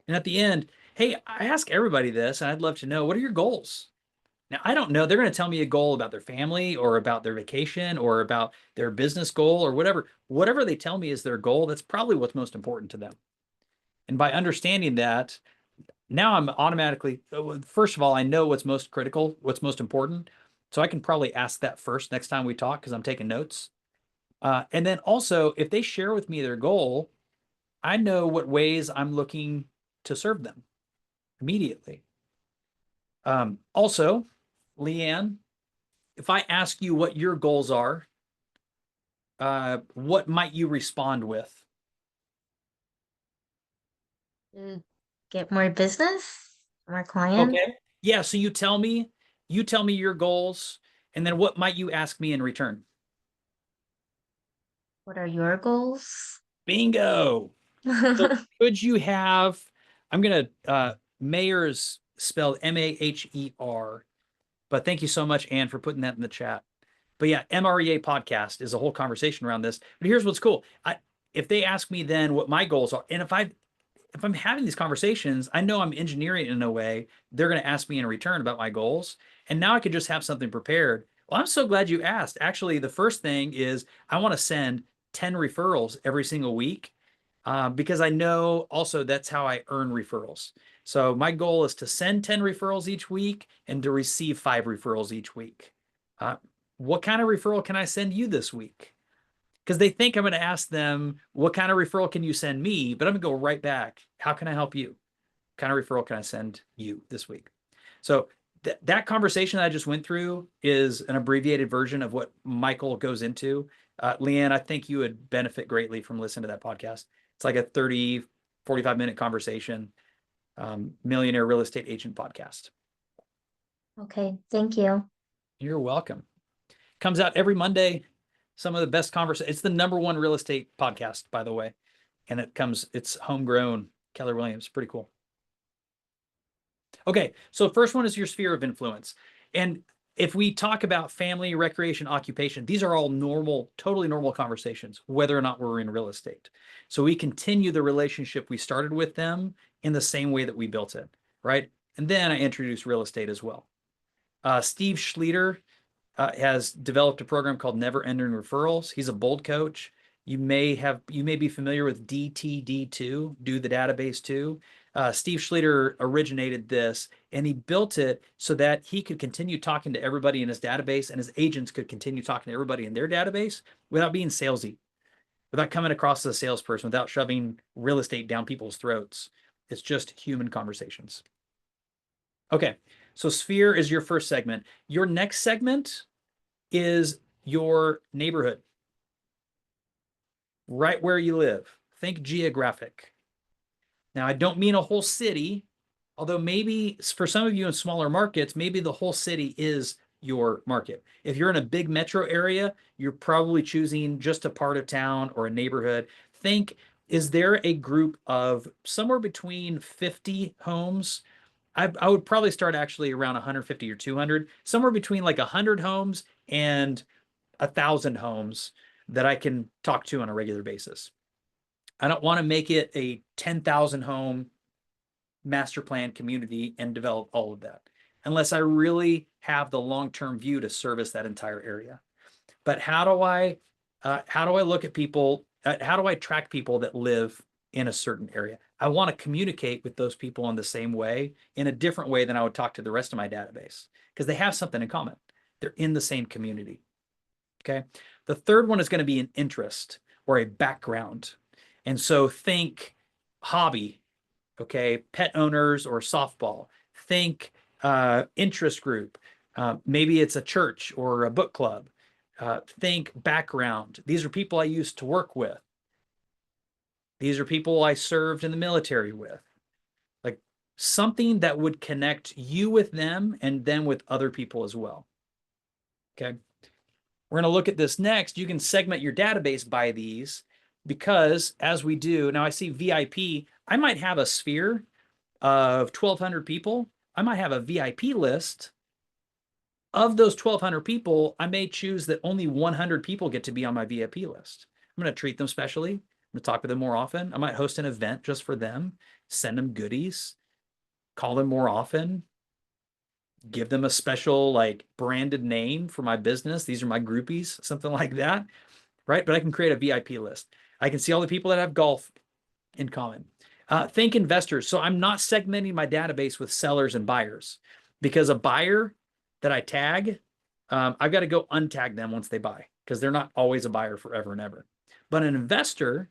Speaker 1: And at the end, hey, I ask everybody this, and I'd love to know, what are your goals? Now, I don't know. They're going to tell me a goal about their family or about their vacation or about their business goal or whatever. Whatever they tell me is their goal, that's probably what's most important to them. And by understanding that, now I'm automatically, first of all, I know what's most critical, what's most important. So I can probably ask that first next time we talk because I'm taking notes. And then also, if they share with me their goal, I know what ways I'm looking to serve them immediately. Also, Leanne, if I ask you what your goals are, what might you respond with?
Speaker 4: To get more business, more clients.
Speaker 1: Okay. Yeah. So you tell me your goals, and then what might you ask me in return?
Speaker 4: What are your goals?
Speaker 1: Bingo. So could you have, I'm going to, Mayer's spelled Maher, but thank you so much, Anne, for putting that in the chat. But yeah, MREA podcast is a whole conversation around this. But here's what's cool. If they ask me then what my goals are, and if I'm having these conversations, I know I'm engineering it in a way they're going to ask me in return about my goals. And now I could just have something prepared. Well, I'm so glad you asked. Actually, the first thing is I want to send 10 referrals every single week because I know also that's how I earn referrals. So my goal is to send 10 referrals each week and to receive 5 referrals each week. What kind of referral can I send you this week? Because they think I'm going to ask them, what kind of referral can you send me? But I'm going to go right back. How can I help you? What kind of referral can I send you this week? So that conversation that I just went through is an abbreviated version of what Michael goes into. Leanne, I think you would benefit greatly from listening to that podcast. It's like a 30, 45-minute conversation, Millionaire Real Estate Agent podcast.
Speaker 4: Okay, thank you.
Speaker 1: You're welcome. Comes out every Monday. Some of the best conversations. It's the #1 real estate podcast, by the way. And it's homegrown. Keller Williams, pretty cool. Okay, so first one is your sphere of influence. And if we talk about family, recreation, occupation, these are all normal, totally normal conversations, whether or not we're in real estate. So we continue the relationship we started with them in the same way that we built it, right? And then I introduce real estate as well. Steve Schlueter has developed a program called Never Ending Referrals. He's a bold coach. You may be familiar with DTD2, Do the Database 2. Steve Schlueter originated this, and he built it so that he could continue talking to everybody in his database, and his agents could continue talking to everybody in their database without being salesy, without coming across as a salesperson, without shoving real estate down people's throats. It's just human conversations. Okay, so Sphere is your first segment. Your next segment is your neighborhood, right where you live. Think geographic. Now, I don't mean a whole city, although maybe for some of you in smaller markets, maybe the whole city is your market. If you're in a big metro area, you're probably choosing just a part of town or a neighborhood. Think, is there a group of somewhere between 50 homes? I would probably start actually around 150 or 200, somewhere between like 100 homes and 1,000 homes that I can talk to on a regular basis. I don't want to make it a 10,000 home master plan community and develop all of that unless I really have the long-term view to service that entire area. But how do I look at people? How do I track people that live in a certain area? I want to communicate with those people in the same way, in a different way than I would talk to the rest of my database, because they have something in common. They're in the same community. Okay. The third one is going to be an interest or a background. And so think hobby, okay, pet owners or softball. Think interest group. Maybe it's a church or a book club. Think background. These are people I used to work with. These are people I served in the military with. Like something that would connect you with them and then with other people as well. Okay. We're going to look at this next. You can segment your database by these because as we do, now I see VIP, I might have a sphere of 1,200 people. I might have a VIP list. Of those 1,200 people, I may choose that only 100 people get to be on my VIP list. I'm going to treat them specially. I'm going to talk with them more often. I might host an event just for them, send them goodies, call them more often, give them a special like branded name for my business. These are my groupies, something like that, right? But I can create a VIP list. I can see all the people that have golf in common. Think investors. So I'm not segmenting my database with sellers and buyers because a buyer that I tag, I've got to go untag them once they buy because they're not always a buyer forever and ever. But an investor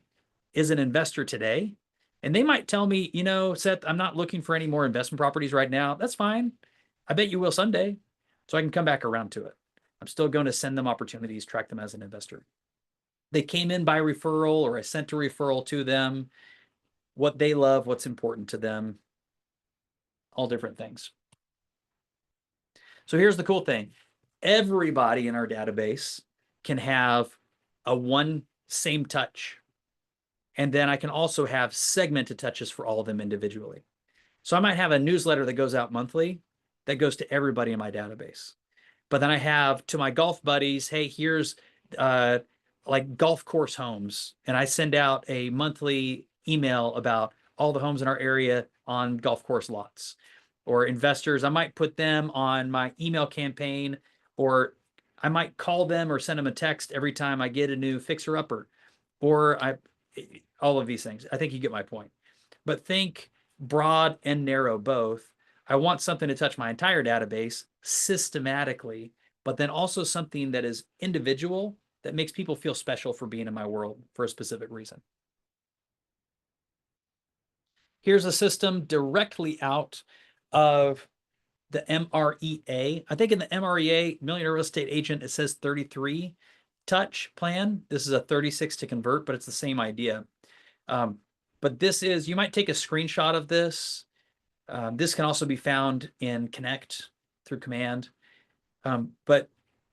Speaker 1: is an investor today. And they might tell me, you know, Seth, I'm not looking for any more investment properties right now. That's fine. I bet you will someday. So I can come back around to it. I'm still going to send them opportunities, track them as an investor. They came in by referral or I sent a referral to them, what they love, what's important to them, all different things. So here's the cool thing. Everybody in our database can have a one same touch. And then I can also have segmented touches for all of them individually. So I might have a newsletter that goes out monthly that goes to everybody in my database. But then I have to my golf buddies, hey, here's like golf course homes. And I send out a monthly email about all the homes in our area on golf course lots. Or investors, I might put them on my email campaign, or I might call them or send them a text every time I get a new fixer-upper. Or all of these things. I think you get my point. But think broad and narrow both. I want something to touch my entire database systematically, but then also something that is individual that makes people feel special for being in my world for a specific reason. Here's a system directly out of the MREA. I think in the MREA, Millionaire Real Estate Agent, it says 33 touch plan. This is a 36 to convert, but it's the same idea. But this is, you might take a screenshot of this. This can also be found in Connect through Command. But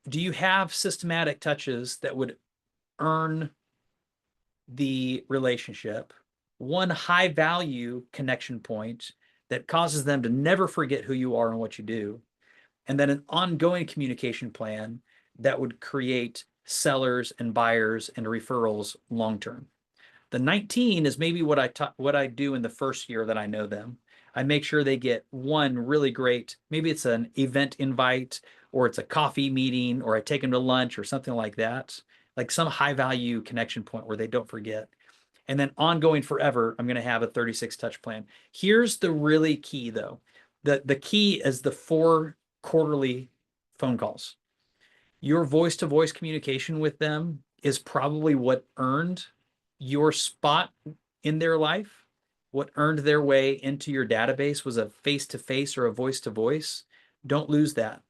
Speaker 1: do you have systematic touches that would earn the relationship? One high value connection point that causes them to never forget who you are and what you do. and then an ongoing communication plan that would create sellers and buyers and referrals long term. The 19 is maybe what I do in the first year that I know them. I make sure they get one really great, maybe it's an event invite or it's a coffee meeting or I take them to lunch or something like that, like some high value connection point where they don't forget. And then ongoing forever, I'm going to have a 36 touch plan. Here's the really key though. The key is the 4 quarterly phone calls. Your voice to voice communication with them is probably what earned your spot in their life. What earned their way into your database was a face to face or a voice to voice. Don't lose that.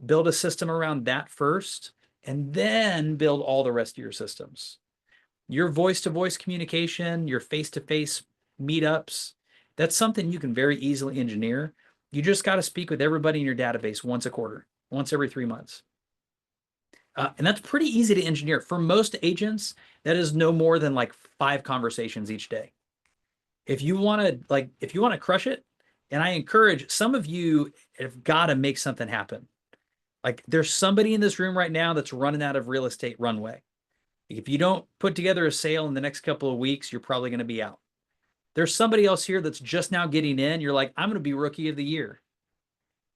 Speaker 1: Build a system around that first, and then build all the rest of your systems. Your voice to voice communication, your face to face meetups, that's something you can very easily engineer. You just got to speak with everybody in your database once a quarter, once every 3 months. And that's pretty easy to engineer. For most agents, that is no more than like 5 conversations each day. If you want to crush it, and I encourage some of you have got to make something happen. Like there's somebody in this room right now that's running out of real estate runway. If you don't put together a sale in the next couple of weeks, you're probably going to be out. There's somebody else here that's just now getting in. You're like, I'm going to be rookie of the year.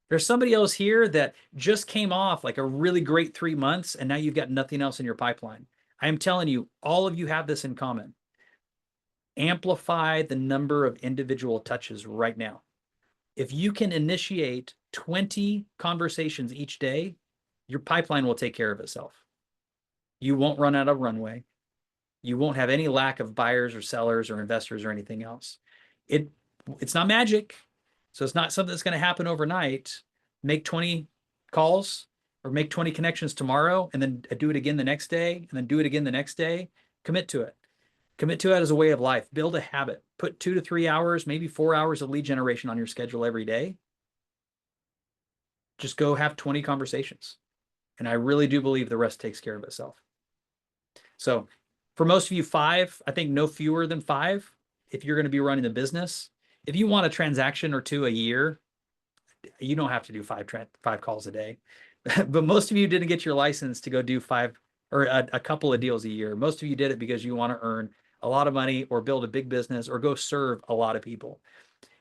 Speaker 1: There's somebody else here that just came off like a really great 3 months, and now you've got nothing else in your pipeline. I am telling you, all of you have this in common. Amplify the number of individual touches right now. If you can initiate 20 conversations each day, your pipeline will take care of itself. You won't run out of runway. You won't have any lack of buyers or sellers or investors or anything else. It's not magic. So it's not something that's going to happen overnight. Make 20 calls or make 20 connections tomorrow and then do it again the next day and then do it again the next day. Commit to it. Commit to it as a way of life. Build a habit. Put 2 to 3 hours, maybe 4 hours of lead generation on your schedule every day. Just go have 20 conversations. And I really do believe the rest takes care of itself. So for most of you, 5, I think no fewer than 5 if you're going to be running the business. If you want a transaction or 2 a year, you don't have to do 5 calls a day. But most of you didn't get your license to go do 5 or a couple of deals a year. Most of you did it because you want to earn a lot of money or build a big business or go serve a lot of people.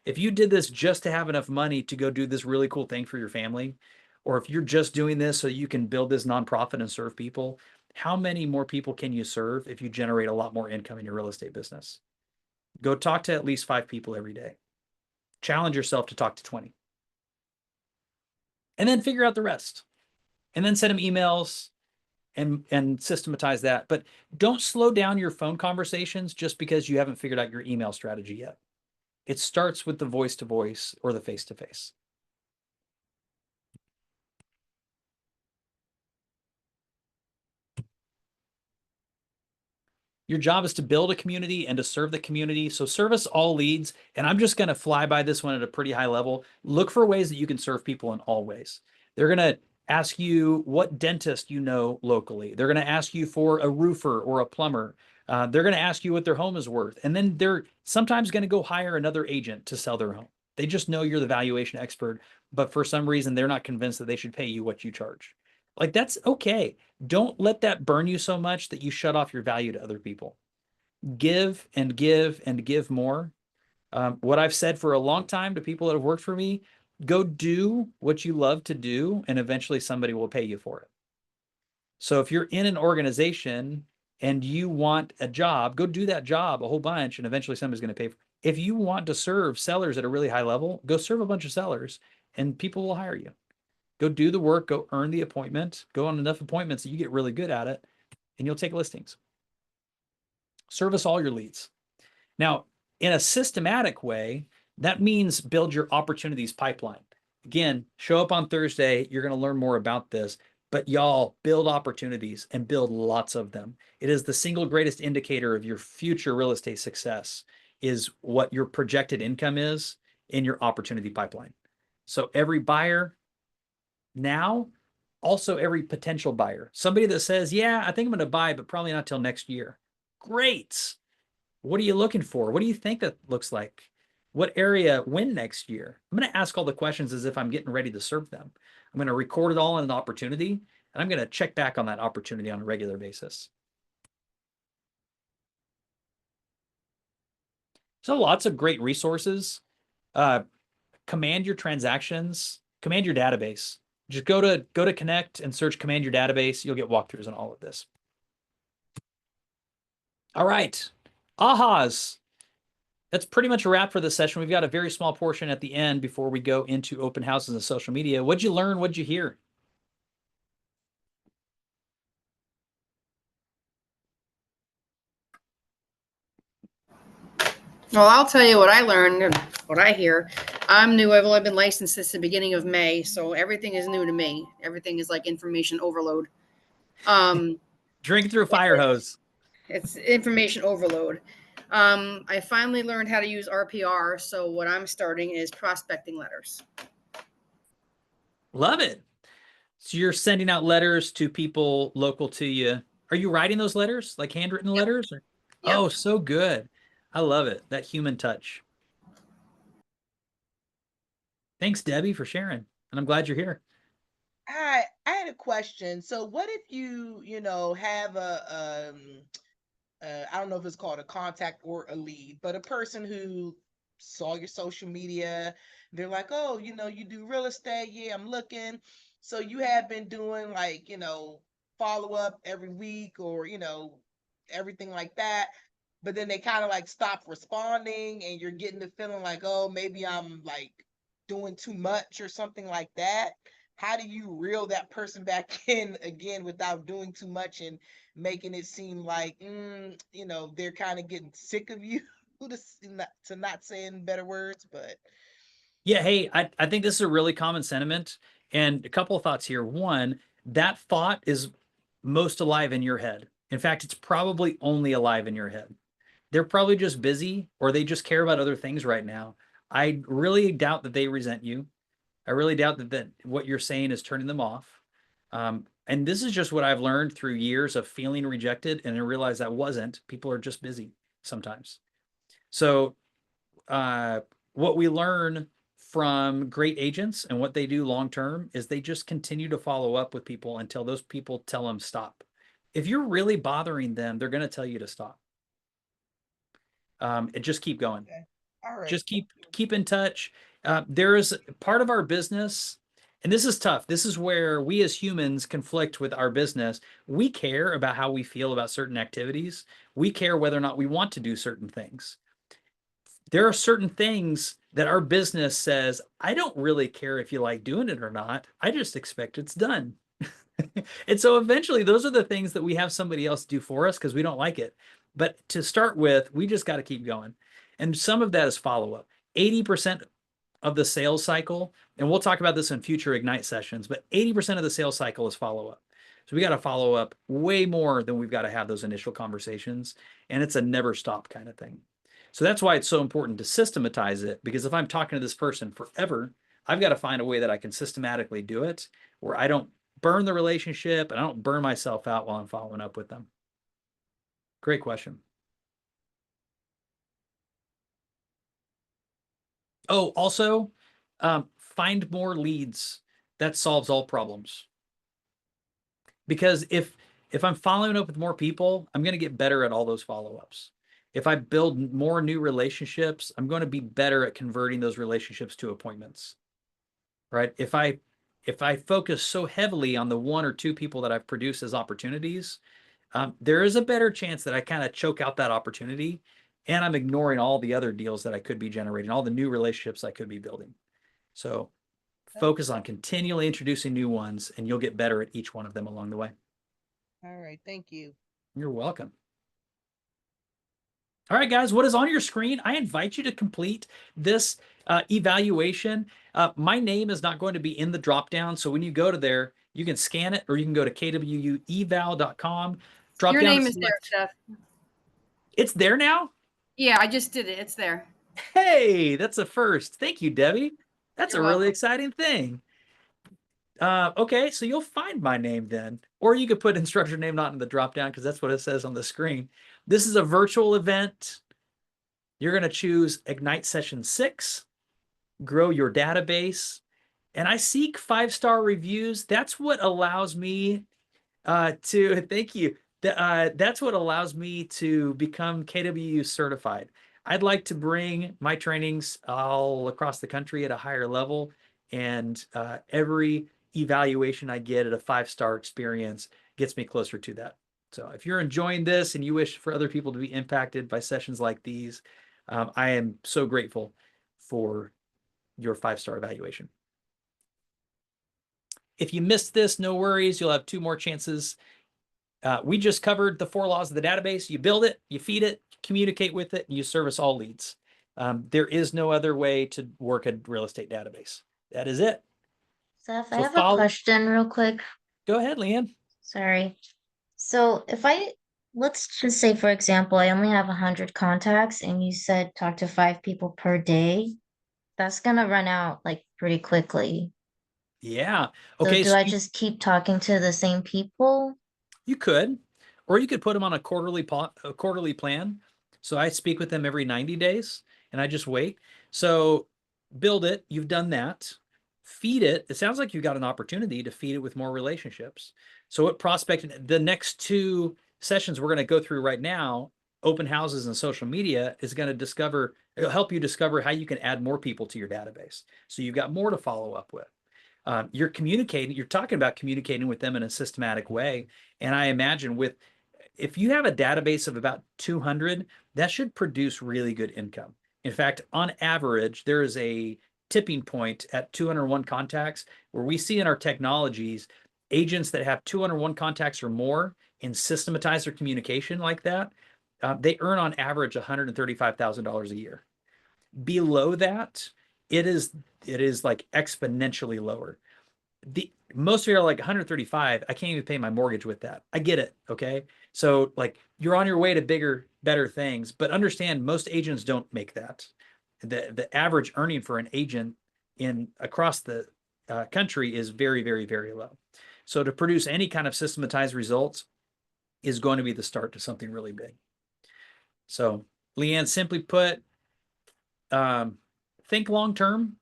Speaker 1: If you did this just to have enough money to go do this really cool thing for your family, or if you're just doing this so you can build this nonprofit and serve people, how many more people can you serve if you generate a lot more income in your real estate business? Go talk to at least 5 people every day. Challenge yourself to talk to 20. And then figure out the rest. And then send them emails and systematize that. But don't slow down your phone conversations just because you haven't figured out your email strategy yet. It starts with the voice to voice or the face to face. Your job is to build a community and to serve the community. So service all leads. And I'm just going to fly by this one at a pretty high level. Look for ways that you can serve people in all ways. They're going to ask you what dentist you know locally. They're going to ask you for a roofer or a plumber. They're going to ask you what their home is worth. And then they're sometimes going to go hire another agent to sell their home. They just know you're the valuation expert, but for some reason, they're not convinced that they should pay you what you charge. Like, that's okay. Don't let that burn you so much that you shut off your value to other people. Give and give and give more. What I've said for a long time to people that have worked for me, go do what you love to do, and eventually somebody will pay you for it. So if you're in an organization and you want a job, go do that job a whole bunch, and eventually somebody's going to pay for it. If you want to serve sellers at a really high level, go serve a bunch of sellers, and people will hire you. Go do the work, go earn the appointment, go on enough appointments that you get really good at it, and you'll take listings. Service all your leads. Now, in a systematic way, that means build your opportunities pipeline. Again, show up on Thursday. You're going to learn more about this, but y'all build opportunities and build lots of them. It is the single greatest indicator of your future real estate success is what your projected income is in your opportunity pipeline. So every buyer now, also every potential buyer, somebody that says, yeah, I think I'm going to buy, but probably not till next year. Great. What are you looking for? What do you think that looks like? What area, when next year? I'm going to ask all the questions as if I'm getting ready to serve them. I'm going to record it all in an opportunity, and I'm going to check back on that opportunity on a regular basis. So lots of great resources. Command your transactions, command your database. Just go to Connect and search command your database. You'll get walkthroughs on all of this. All right. Ahas. That's pretty much a wrap for this session. We've got a very small portion at the end before we go into open houses and social media. What'd you learn? What'd you hear?
Speaker 5: Well, I'll tell you what I learned and what I hear. I'm new. I've only been licensed since the beginning of May, so everything is new to me. Everything is like information overload.
Speaker 1: Drink through a fire hose.
Speaker 5: It's information overload. I finally learned how to use RPR, so what I'm starting is prospecting letters.
Speaker 1: Love it. So you're sending out letters to people local to you. Are you writing those letters, like handwritten letters? Or?
Speaker 5: Yep.
Speaker 1: Oh, so good. I love it. That human touch. Thanks, Debbie, for sharing. And I'm glad you're here.
Speaker 6: I had a question. So what if you have I don't know if it's called a contact or a lead, but a person who saw your social media, they're like, oh, you do real estate. Yeah, I'm looking. So you have been doing like, follow up every week or, everything like that. But then they kind of like stop responding and you're getting the feeling like, oh, maybe I'm like doing too much or something like that. How do you reel that person back in again without doing too much and making it seem like, they're kind of getting sick of you to not saying better words, but.
Speaker 1: Yeah, hey, I think this is a really common sentiment. And a couple of thoughts here. One, that thought is most alive in your head. In fact, it's probably only alive in your head. They're probably just busy or they just care about other things right now. I really doubt that they resent you. I really doubt that what you're saying is turning them off. And this is just what I've learned through years of feeling rejected. And I realized that wasn't. People are just busy sometimes. So what we learn from great agents and what they do long term is they just continue to follow up with people until those people tell them stop. If you're really bothering them, they're going to tell you to stop. And just keep going.
Speaker 6: Okay. All right.
Speaker 1: Just keep in touch. There is part of our business, and this is tough. This is where we as humans conflict with our business. We care about how we feel about certain activities. We care whether or not we want to do certain things. There are certain things that our business says, I don't really care if you like doing it or not. I just expect it's done. And so eventually those are the things that we have somebody else do for us because we don't like it. But to start with, we just got to keep going. And some of that is follow-up. 80% of the sales cycle, and we'll talk about this in future Ignite sessions, but 80% of the sales cycle is follow-up. So we got to follow up way more than we've got to have those initial conversations. And it's a never stop kind of thing. So that's why it's so important to systematize it, because if I'm talking to this person forever, I've got to find a way that I can systematically do it where I don't burn the relationship and I don't burn myself out while I'm following up with them. Great question. Oh, also, find more leads. That solves all problems. Because if I'm following up with more people, I'm going to get better at all those follow-ups. If I build more new relationships, I'm going to be better at converting those relationships to appointments. Right? If I focus so heavily on the one or two people that I've produced as opportunities, there is a better chance that I kind of choke out that opportunity and I'm ignoring all the other deals that I could be generating, all the new relationships I could be building. So focus on continually introducing new ones and you'll get better at each one of them along the way.
Speaker 6: All right. Thank you.
Speaker 1: You're welcome. All right, guys, what is on your screen? I invite you to complete this evaluation. My name is not going to be in the dropdown. So when you go to there, you can scan it or you can go to kwueval.com.
Speaker 5: Your name is there, Steph.
Speaker 1: It's there now?
Speaker 5: Yeah, I just did it. It's there.
Speaker 1: Hey, that's a first. Thank you, Debbie. That's
Speaker 5: You're
Speaker 1: a really
Speaker 5: welcome.
Speaker 1: exciting thing. Okay, so you'll find my name then. Or you could put instructor name not in the dropdown because that's what it says on the screen. This is a virtual event. You're going to choose Ignite Session 6, grow your database. and I seek 5-star reviews. That's what allows me to thank you. That's what allows me to become KWU certified. I'd like to bring my trainings all across the country at a higher level, and every evaluation I get at a 5-star experience gets me closer to that. So if you're enjoying this and you wish for other people to be impacted by sessions like these, I am so grateful for your 5-star evaluation. If you missed this, no worries. You'll have 2 more chances. We just covered the 4 laws of the database. You build it, you feed it, communicate with it, and you service all leads. There is no other way to work a real estate database. That is it.
Speaker 4: Seth, I
Speaker 1: So
Speaker 4: have a question real quick.
Speaker 1: Go ahead, Leanne.
Speaker 4: Sorry. So if let's just say, for example, I only have 100 contacts and you said talk to 5 people per day, that's gonna run out like pretty quickly.
Speaker 1: Yeah.
Speaker 4: So
Speaker 1: Okay.
Speaker 4: do
Speaker 1: So
Speaker 4: I just keep talking to the same people?
Speaker 1: you could, or you could put them on a quarterly plan. So I speak with them every 90 days and I just wait. So build it. You've done that. Feed it. It sounds like you've got an opportunity to feed it with more relationships. So what prospecting, the next 2 sessions we're going to go through right now, open houses and social media, is going to it'll help you discover how you can add more people to your database. So you've got more to follow up with. You're talking about communicating with them in a systematic way. And I imagine if you have a database of about 200, that should produce really good income. In fact, on average, there is a tipping point at 201 contacts where we see in our technologies, agents that have 201 contacts or more and systematize their communication like that, they earn on average $135,000 a year. Below that, it is like exponentially lower. Most of you are like 135. I can't even pay my mortgage with that. I get it. Okay. So like you're on your way to bigger, better things, but understand most agents don't make that. The average earning for an agent across the country is very, very, very low. So to produce any kind of systematized results is going to be the start to something really big. So Leanne, simply put, think long term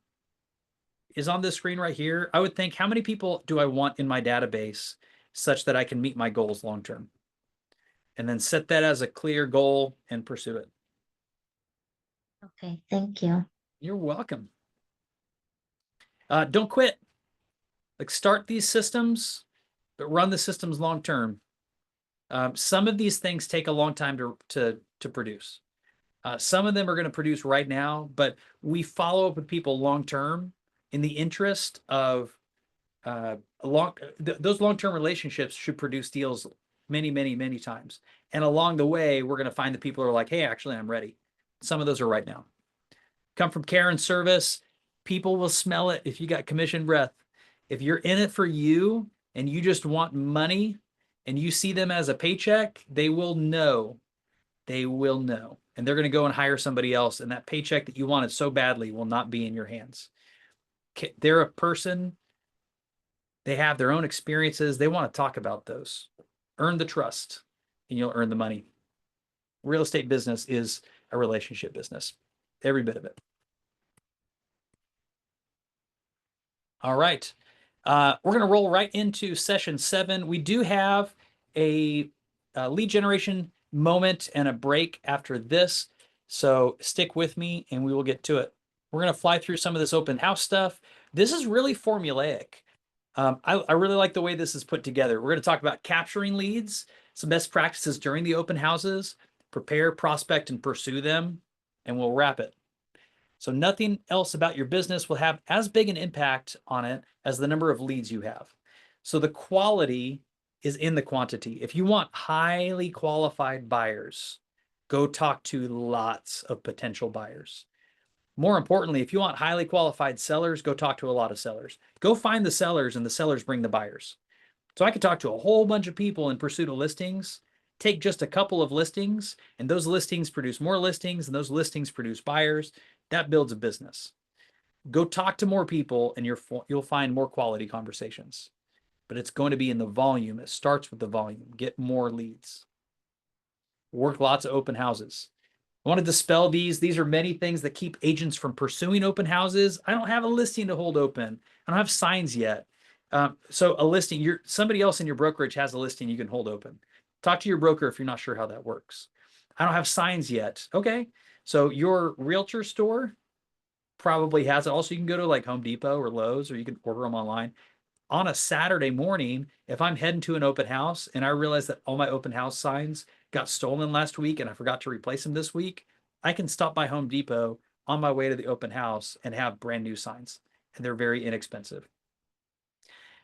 Speaker 1: is on this screen right here. I would think, how many people do I want in my database such that I can meet my goals long term? And then set that as a clear goal and pursue it.
Speaker 4: Okay, thank you.
Speaker 1: You're welcome. Don't quit. Like start these systems, but run the systems long term. Some of these things take a long time to produce. Some of them are going to produce right now, but we follow up with people long term in the interest of those long-term relationships should produce deals many, many, many times. And along the way, we're going to find the people who are like, hey, actually, I'm ready. Some of those are right now. Come from care and service. People will smell it if you got commission breath. If you're in it for you and you just want money and you see them as a paycheck, they will know. They will know. And they're going to go and hire somebody else. And that paycheck that you wanted so badly will not be in your hands. They're a person. They have their own experiences. They want to talk about those. Earn the trust and you'll earn the money. Real estate business is a relationship business. Every bit of it. All right. We're going to roll right into session 7. We do have a lead generation moment and a break after this. So stick with me and we will get to it. We're going to fly through some of this open house stuff. This is really formulaic. I really like the way this is put together. We're going to talk about capturing leads, some best practices during the open houses, prepare, prospect, and pursue them, and we'll wrap it. So nothing else about your business will have as big an impact on it as the number of leads you have. So the quality is in the quantity. If you want highly qualified buyers, go talk to lots of potential buyers. More importantly, if you want highly qualified sellers, go talk to a lot of sellers. Go find the sellers and the sellers bring the buyers. So I could talk to a whole bunch of people in pursuit of listings, take just a couple of listings, and those listings produce more listings, and those listings produce buyers. That builds a business. Go talk to more people and you'll find more quality conversations. But it's going to be in the volume. It starts with the volume. Get more leads. Work lots of open houses. I want to dispel these. These are many things that keep agents from pursuing open houses. I don't have a listing to hold open. I don't have signs yet. So a listing, somebody else in your brokerage has a listing you can hold open. Talk to your broker if you're not sure how that works. I don't have signs yet. Okay. So your realtor store probably has it. Also, you can go to like Home Depot or Lowe's, or you can order them online. On a Saturday morning, if I'm heading to an open house and I realize that all my open house signs got stolen last week and I forgot to replace them this week, I can stop by Home Depot on my way to the open house and have brand new signs. And they're very inexpensive.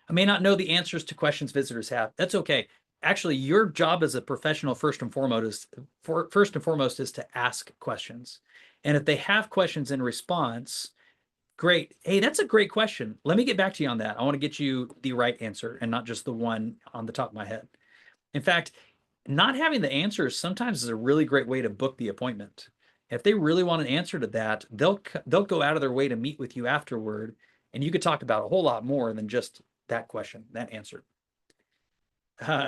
Speaker 1: I may not know the answers to questions visitors have. That's okay. Actually, your job as a professional first and foremost is to ask questions. And if they have questions in response, great. Hey, that's a great question. Let me get back to you on that. I want to get you the right answer and not just the one on the top of my head. In fact, not having the answers sometimes is a really great way to book the appointment. If they really want an answer to that, they'll go out of their way to meet with you afterward, and you could talk about a whole lot more than just that question, that answer.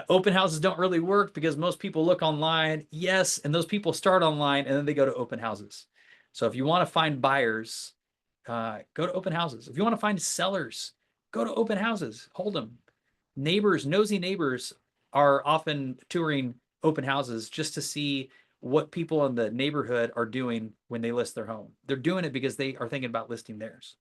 Speaker 1: Open houses don't really work because most people look online. Yes, and those people start online and then they go to open houses. So if you want to find buyers, go to open houses. If you want to find sellers, go to open houses. Hold them. Neighbors, nosy neighbors are often touring open houses just to see what people in the neighborhood are doing when they list their home. They're doing it because they are thinking about listing theirs.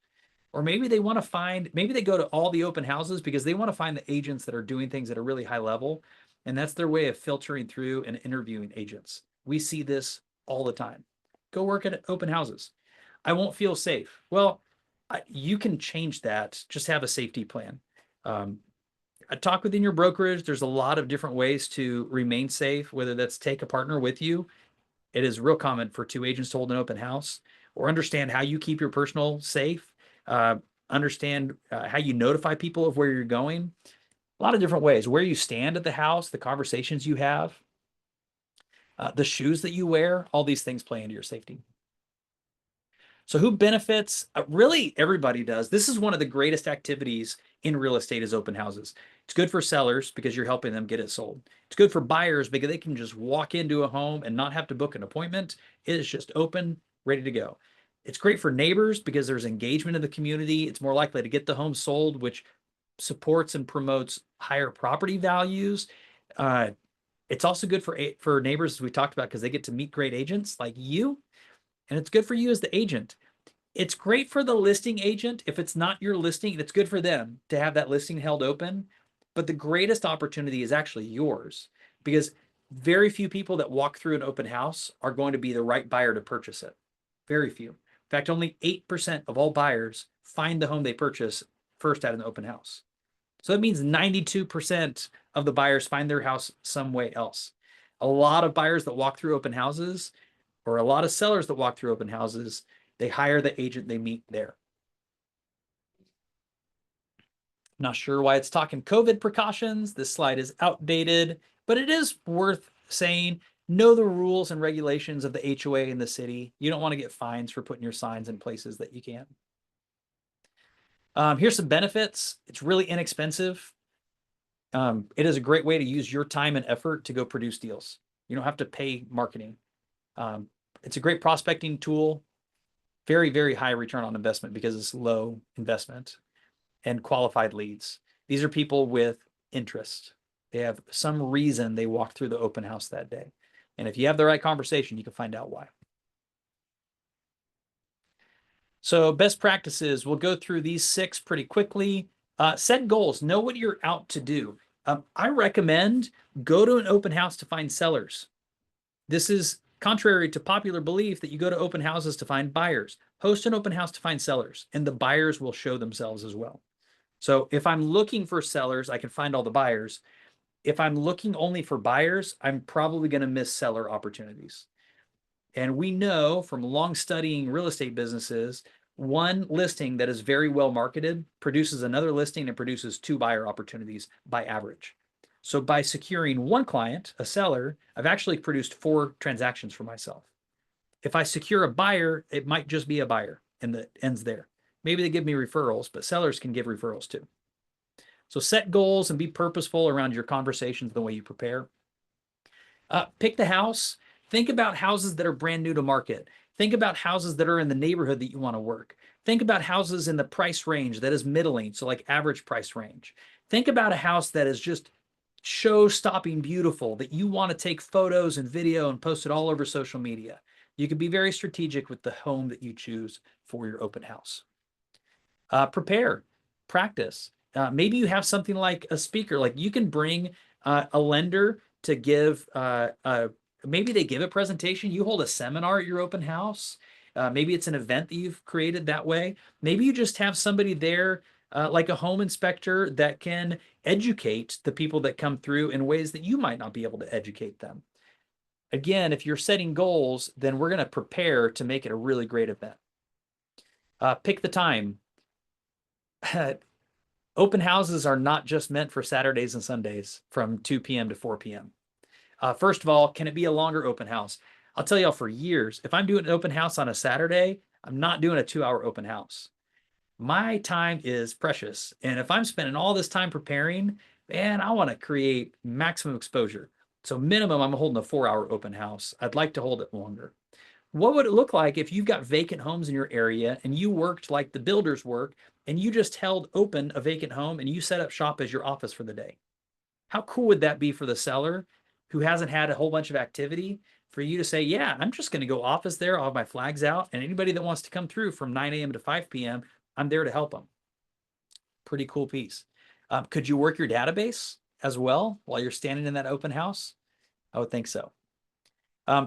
Speaker 1: Or maybe they want to find, maybe they go to all the open houses because they want to find the agents that are doing things at a really high level. And that's their way of filtering through and interviewing agents. We see this all the time. Go work at open houses. I won't feel safe. Well, you can change that. Just have a safety plan. Talk within your brokerage. There's a lot of different ways to remain safe, whether that's take a partner with you. It is real common for two agents to hold an open house, or understand how you keep your personal safe. Understand how you notify people of where you're going. A lot of different ways. Where you stand at the house, the conversations you have, the shoes that you wear, all these things play into your safety. So who benefits? Really, everybody does. This is one of the greatest activities in real estate is open houses. It's good for sellers because you're helping them get it sold. It's good for buyers because they can just walk into a home and not have to book an appointment. It is just open, ready to go. It's great for neighbors because there's engagement in the community. It's more likely to get the home sold, which supports and promotes higher property values. It's also good for neighbors, as we talked about, because they get to meet great agents like you. And it's good for you as the agent. It's great for the listing agent. If it's not your listing, it's good for them to have that listing held open. But the greatest opportunity is actually yours, because very few people that walk through an open house are going to be the right buyer to purchase it. Very few. In fact, only 8% of all buyers find the home they purchase first at an open house. So that means 92% of the buyers find their house some way else. A lot of buyers that walk through open houses, or a lot of sellers that walk through open houses, they hire the agent they meet there. Not sure why it's talking COVID precautions. This slide is outdated, but it is worth saying, know the rules and regulations of the HOA in the city. You don't want to get fines for putting your signs in places that you can't. Here's some benefits. It's really inexpensive. It is a great way to use your time and effort to go produce deals. You don't have to pay marketing. It's a great prospecting tool. Very, very high return on investment because it's low investment, and qualified leads. These are people with interest. They have some reason they walked through the open house that day. And if you have the right conversation, you can find out why. So best practices, we'll go through these 6 pretty quickly. Set goals, know what you're out to do. I recommend go to an open house to find sellers. This is contrary to popular belief that you go to open houses to find buyers. Host an open house to find sellers, and the buyers will show themselves as well. So if I'm looking for sellers, I can find all the buyers. If I'm looking only for buyers, I'm probably going to miss seller opportunities. And we know from long studying real estate businesses, one listing that is very well marketed produces another listing and produces 2 buyer opportunities by average. So by securing one client, a seller, I've actually produced 4 transactions for myself. If I secure a buyer, it might just be a buyer and that ends there. Maybe they give me referrals, but sellers can give referrals too. So set goals and be purposeful around your conversations, the way you prepare. Pick the house. Think about houses that are brand new to market. Think about houses that are in the neighborhood that you want to work. Think about houses in the price range that is middling, so like average price range. Think about a house that is just show-stopping beautiful that you want to take photos and video and post it all over social media. You can be very strategic with the home that you choose for your open house. Prepare, practice. Maybe you have something like a speaker, like you can bring a lender to give, maybe they give a presentation, you hold a seminar at your open house. Maybe it's an event that you've created that way. Maybe you just have somebody there, like a home inspector, that can educate the people that come through in ways that you might not be able to educate them. Again, if you're setting goals, then we're going to prepare to make it a really great event. Pick the time. Open houses are not just meant for Saturdays and Sundays from 2 p.m. to 4 p.m. First of all, can it be a longer open house? I'll tell y'all, for years, if I'm doing an open house on a Saturday, I'm not doing a 2-hour open house. My time is precious. And if I'm spending all this time preparing, man, I want to create maximum exposure. So minimum, I'm holding a 4-hour open house. I'd like to hold it longer. What would it look like if you've got vacant homes in your area and you worked like the builders work and you just held open a vacant home and you set up shop as your office for the day? How cool would that be for the seller who hasn't had a whole bunch of activity, for you to say, yeah, I'm just going to go office there. I'll have my flags out. And anybody that wants to come through from 9 a.m. to 5 p.m., I'm there to help them. Pretty cool piece. Could you work your database as well while you're standing in that open house? I would think so.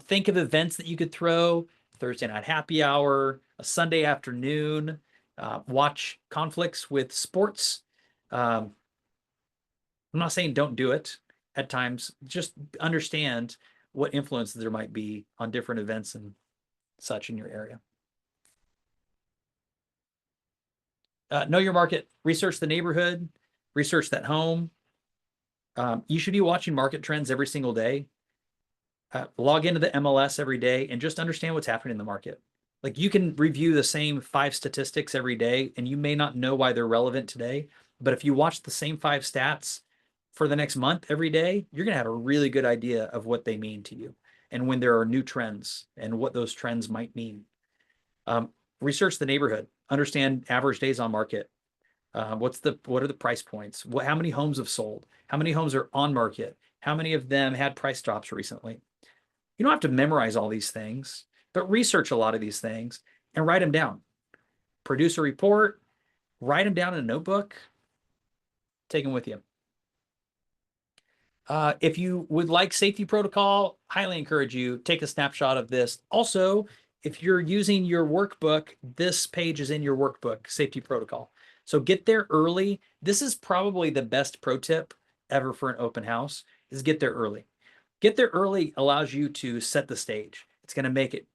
Speaker 1: Think of events that you could throw: Thursday night happy hour, a Sunday afternoon, watch conflicts with sports. I'm not saying don't do it at times, just understand what influences there might be on different events and such in your area. Know your market, research the neighborhood, research that home. You should be watching market trends every single day. Log into the MLS every day and just understand what's happening in the market. Like, you can review the same 5 statistics every day and you may not know why they're relevant today, but if you watch the same 5 stats for the next month every day, you're going to have a really good idea of what they mean to you and when there are new trends and what those trends might mean. Research the neighborhood, understand average days on market. What are the price points? How many homes have sold? How many homes are on market? How many of them had price drops recently? You don't have to memorize all these things, but research a lot of these things and write them down. Produce a report, write them down in a notebook, take them with you. If you would like safety protocol, highly encourage you, take a snapshot of this. Also, if you're using your workbook, this page is in your workbook, safety protocol. So get there early. This is probably the best pro tip ever for an open house, is get there early. Get there early allows you to set the stage. It's going to make it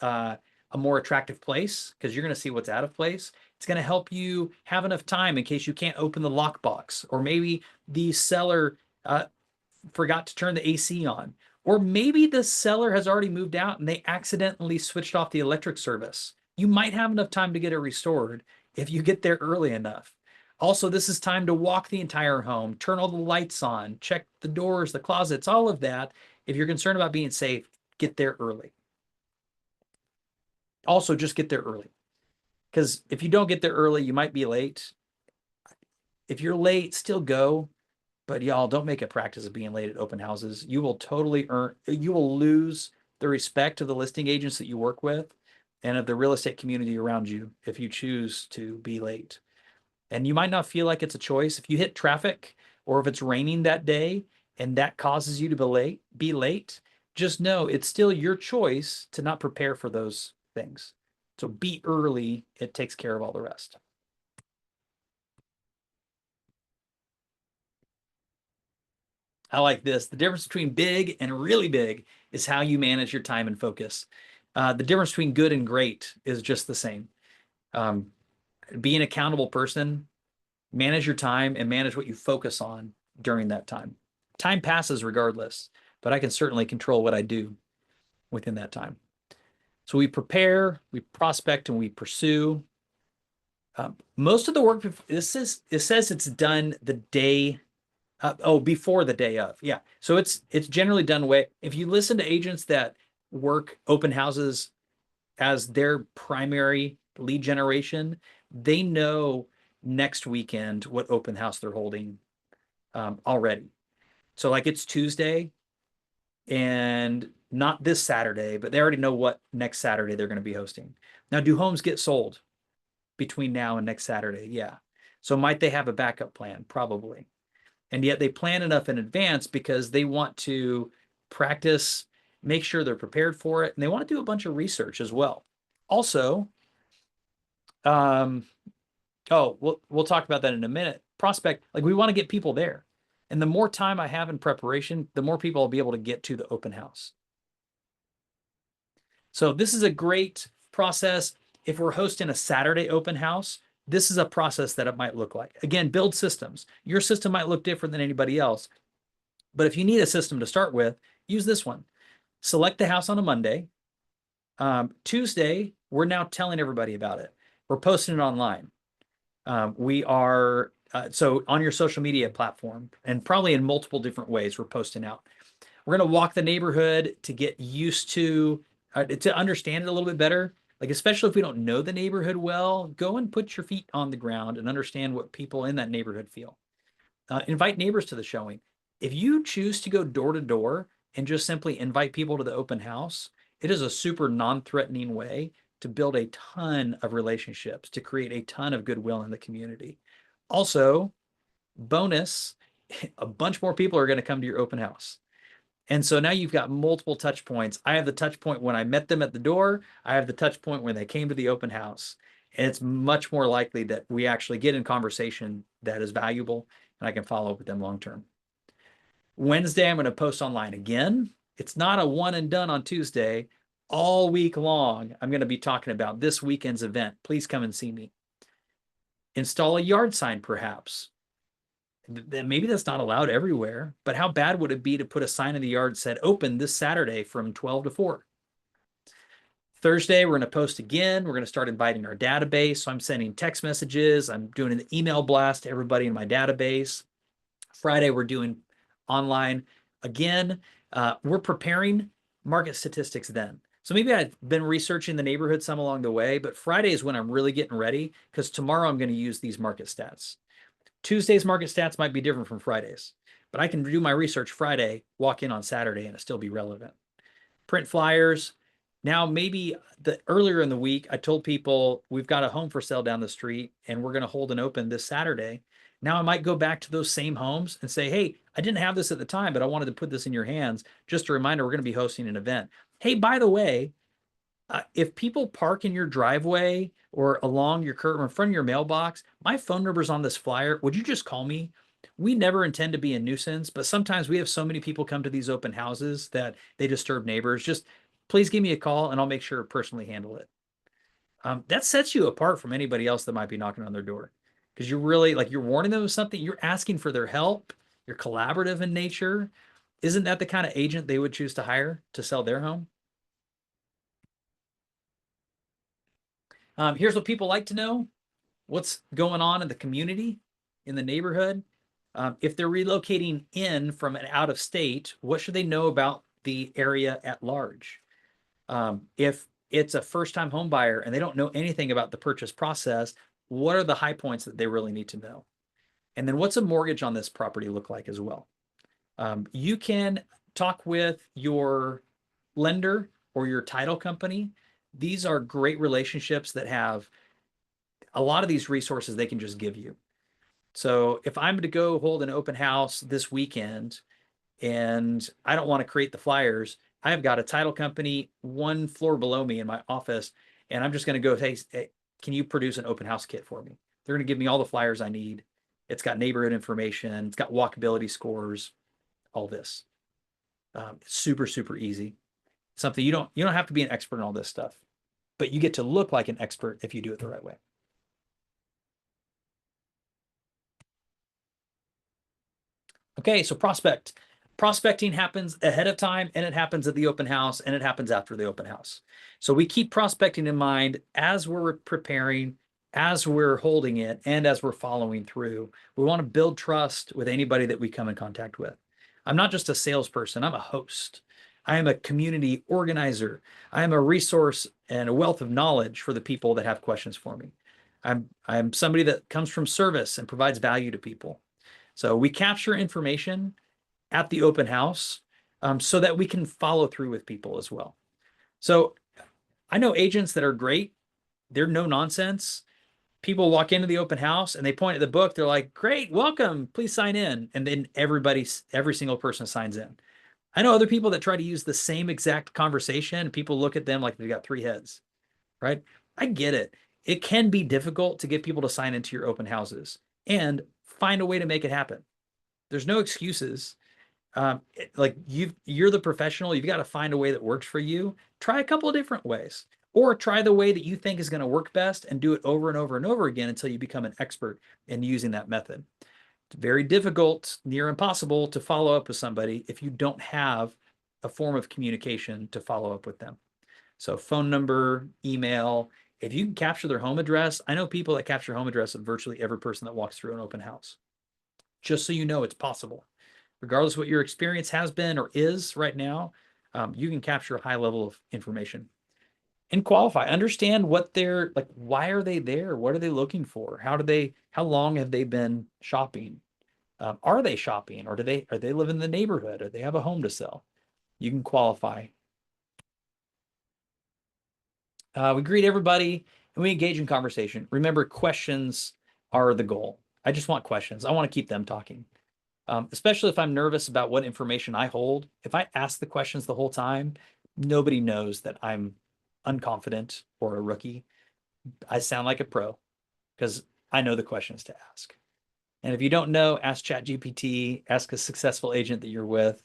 Speaker 1: a more attractive place because you're going to see what's out of place. It's going to help you have enough time in case you can't open the lockbox, or maybe the seller forgot to turn the AC on, or maybe the seller has already moved out and they accidentally switched off the electric service. You might have enough time to get it restored if you get there early enough. Also, this is time to walk the entire home, turn all the lights on, check the doors, the closets, all of that. If you're concerned about being safe, get there early. Also, just get there early, because if you don't get there early, you might be late. If you're late, still go, but y'all don't make a practice of being late at open houses. You will lose the respect of the listing agents that you work with and of the real estate community around you if you choose to be late. And you might not feel like it's a choice. If you hit traffic or if it's raining that day and that causes you to be late, just know it's still your choice to not prepare for those things. So be early. It takes care of all the rest. I like this. The difference between big and really big is how you manage your time and focus. The difference between good and great is just the same. Be an accountable person, manage your time, and manage what you focus on during that time. Time passes regardless, but I can certainly control what I do within that time. So we prepare, we prospect, and we pursue. Most of the work, it says it's done the day Before the day of. Yeah. So it's generally done way. If you listen to agents that work open houses as their primary lead generation, they know next weekend what open house they're holding already. So like it's Tuesday and not this Saturday, but they already know what next Saturday they're going to be hosting. Now, do homes get sold between now and next Saturday? Yeah. So might they have a backup plan? Probably. And yet they plan enough in advance because they want to practice, make sure they're prepared for it, and they want to do a bunch of research as well. Also, we'll talk about that in a minute. Prospect, like we want to get people there. And the more time I have in preparation, the more people I'll be able to get to the open house. So this is a great process. If we're hosting a Saturday open house, this is a process that it might look like. Again, build systems. Your system might look different than anybody else. But if you need a system to start with, use this one. Select the house on a Monday. Tuesday, we're now telling everybody about it. We're posting it online. We are, so on your social media platform, and probably in multiple different ways, we're posting out. We're going to walk the neighborhood to get used to understand it a little bit better. Like, especially if we don't know the neighborhood well, go and put your feet on the ground and understand what people in that neighborhood feel. Invite neighbors to the showing. If you choose to go door to door and just simply invite people to the open house, it is a super non-threatening way to build a ton of relationships, to create a ton of goodwill in the community. Also, bonus, a bunch more people are going to come to your open house. And so now you've got multiple touch points. I have the touch point when I met them at the door. I have the touch point when they came to the open house. And it's much more likely that we actually get in conversation that is valuable and I can follow up with them long term. Wednesday, I'm going to post online again. It's not a one and done on Tuesday. All week long, I'm going to be talking about this weekend's event. Please come and see me. Install a yard sign, perhaps. Maybe that's not allowed everywhere, but how bad would it be to put a sign in the yard that said open this Saturday from 12 to 4? Thursday, we're going to post again. We're going to start inviting our database. So I'm sending text messages. I'm doing an email blast to everybody in my database. Friday, we're doing online again. We're preparing market statistics then. So maybe I've been researching the neighborhood some along the way, but Friday is when I'm really getting ready because tomorrow I'm going to use these market stats. Tuesday's market stats might be different from Friday's, but I can do my research Friday, walk in on Saturday, and it still be relevant. Print flyers. Now, maybe earlier in the week, I told people we've got a home for sale down the street and we're going to hold an open this Saturday. Now I might go back to those same homes and say, hey, I didn't have this at the time, but I wanted to put this in your hands. Just a reminder, we're going to be hosting an event. Hey, by the way, if people park in your driveway or along your curb or in front of your mailbox, my phone number's on this flyer. Would you just call me? We never intend to be a nuisance, but sometimes we have so many people come to these open houses that they disturb neighbors. Just please give me a call and I'll make sure to personally handle it. That sets you apart from anybody else that might be knocking on their door because you're really like you're warning them of something. You're asking for their help. You're collaborative in nature. Isn't that the kind of agent they would choose to hire to sell their home? Here's what people like to know. What's going on in the community, in the neighborhood? If they're relocating in from an out of state, what should they know about the area at large? If it's a first-time home buyer and they don't know anything about the purchase process, what are the high points that they really need to know? And then what's a mortgage on this property look like as well? You can talk with your lender or your title company. These are great relationships that have a lot of these resources they can just give you. So if I'm to go hold an open house this weekend and I don't want to create the flyers, I've got a title company one floor below me in my office, and I'm just going to go, hey, can you produce an open house kit for me? They're going to give me all the flyers I need. It's got neighborhood information. It's got walkability scores, all this. It's super, super easy. Something you don't have to be an expert in all this stuff, but you get to look like an expert if you do it the right way. Okay, so prospecting happens ahead of time and it happens at the open house and it happens after the open house. So we keep prospecting in mind as we're preparing, as we're holding it and as we're following through, we want to build trust with anybody that we come in contact with. I'm not just a salesperson, I'm a host. I am a community organizer. I am a resource and a wealth of knowledge for the people that have questions for me. I'm somebody that comes from service and provides value to people. So we capture information at the open house so that we can follow through with people as well. So I know agents that are great. They're no nonsense. People walk into the open house and they point at the book. They're like, great, welcome, please sign in. And then every single person signs in. I know other people that try to use the same exact conversation and people look at them like they've got three heads, right? I get it. It can be difficult to get people to sign into your open houses and find a way to make it happen. There's no excuses. Like you're the professional, you've got to find a way that works for you. Try a couple of different ways, or try the way that you think is going to work best and do it over and over and over again until you become an expert in using that method. It's very difficult, near impossible, to follow up with somebody if you don't have a form of communication to follow up with them. So phone number, email, if you can capture their home address. I know people that capture home address of virtually every person that walks through an open house. Just so you know, it's possible. Regardless of what your experience has been or is right now, you can capture a high level of information and qualify. Understand what they're like. Why are they there? What are they looking for? How long have they been shopping? Are they shopping, or are they live in the neighborhood, or they have a home to sell? You can qualify. We greet everybody and we engage in conversation. Remember, questions are the goal. I just want questions. I want to keep them talking. Especially if I'm nervous about what information I hold. If I ask the questions the whole time, nobody knows that I'm unconfident or a rookie. I sound like a pro because I know the questions to ask. And if you don't know, ask ChatGPT, ask a successful agent that you're with,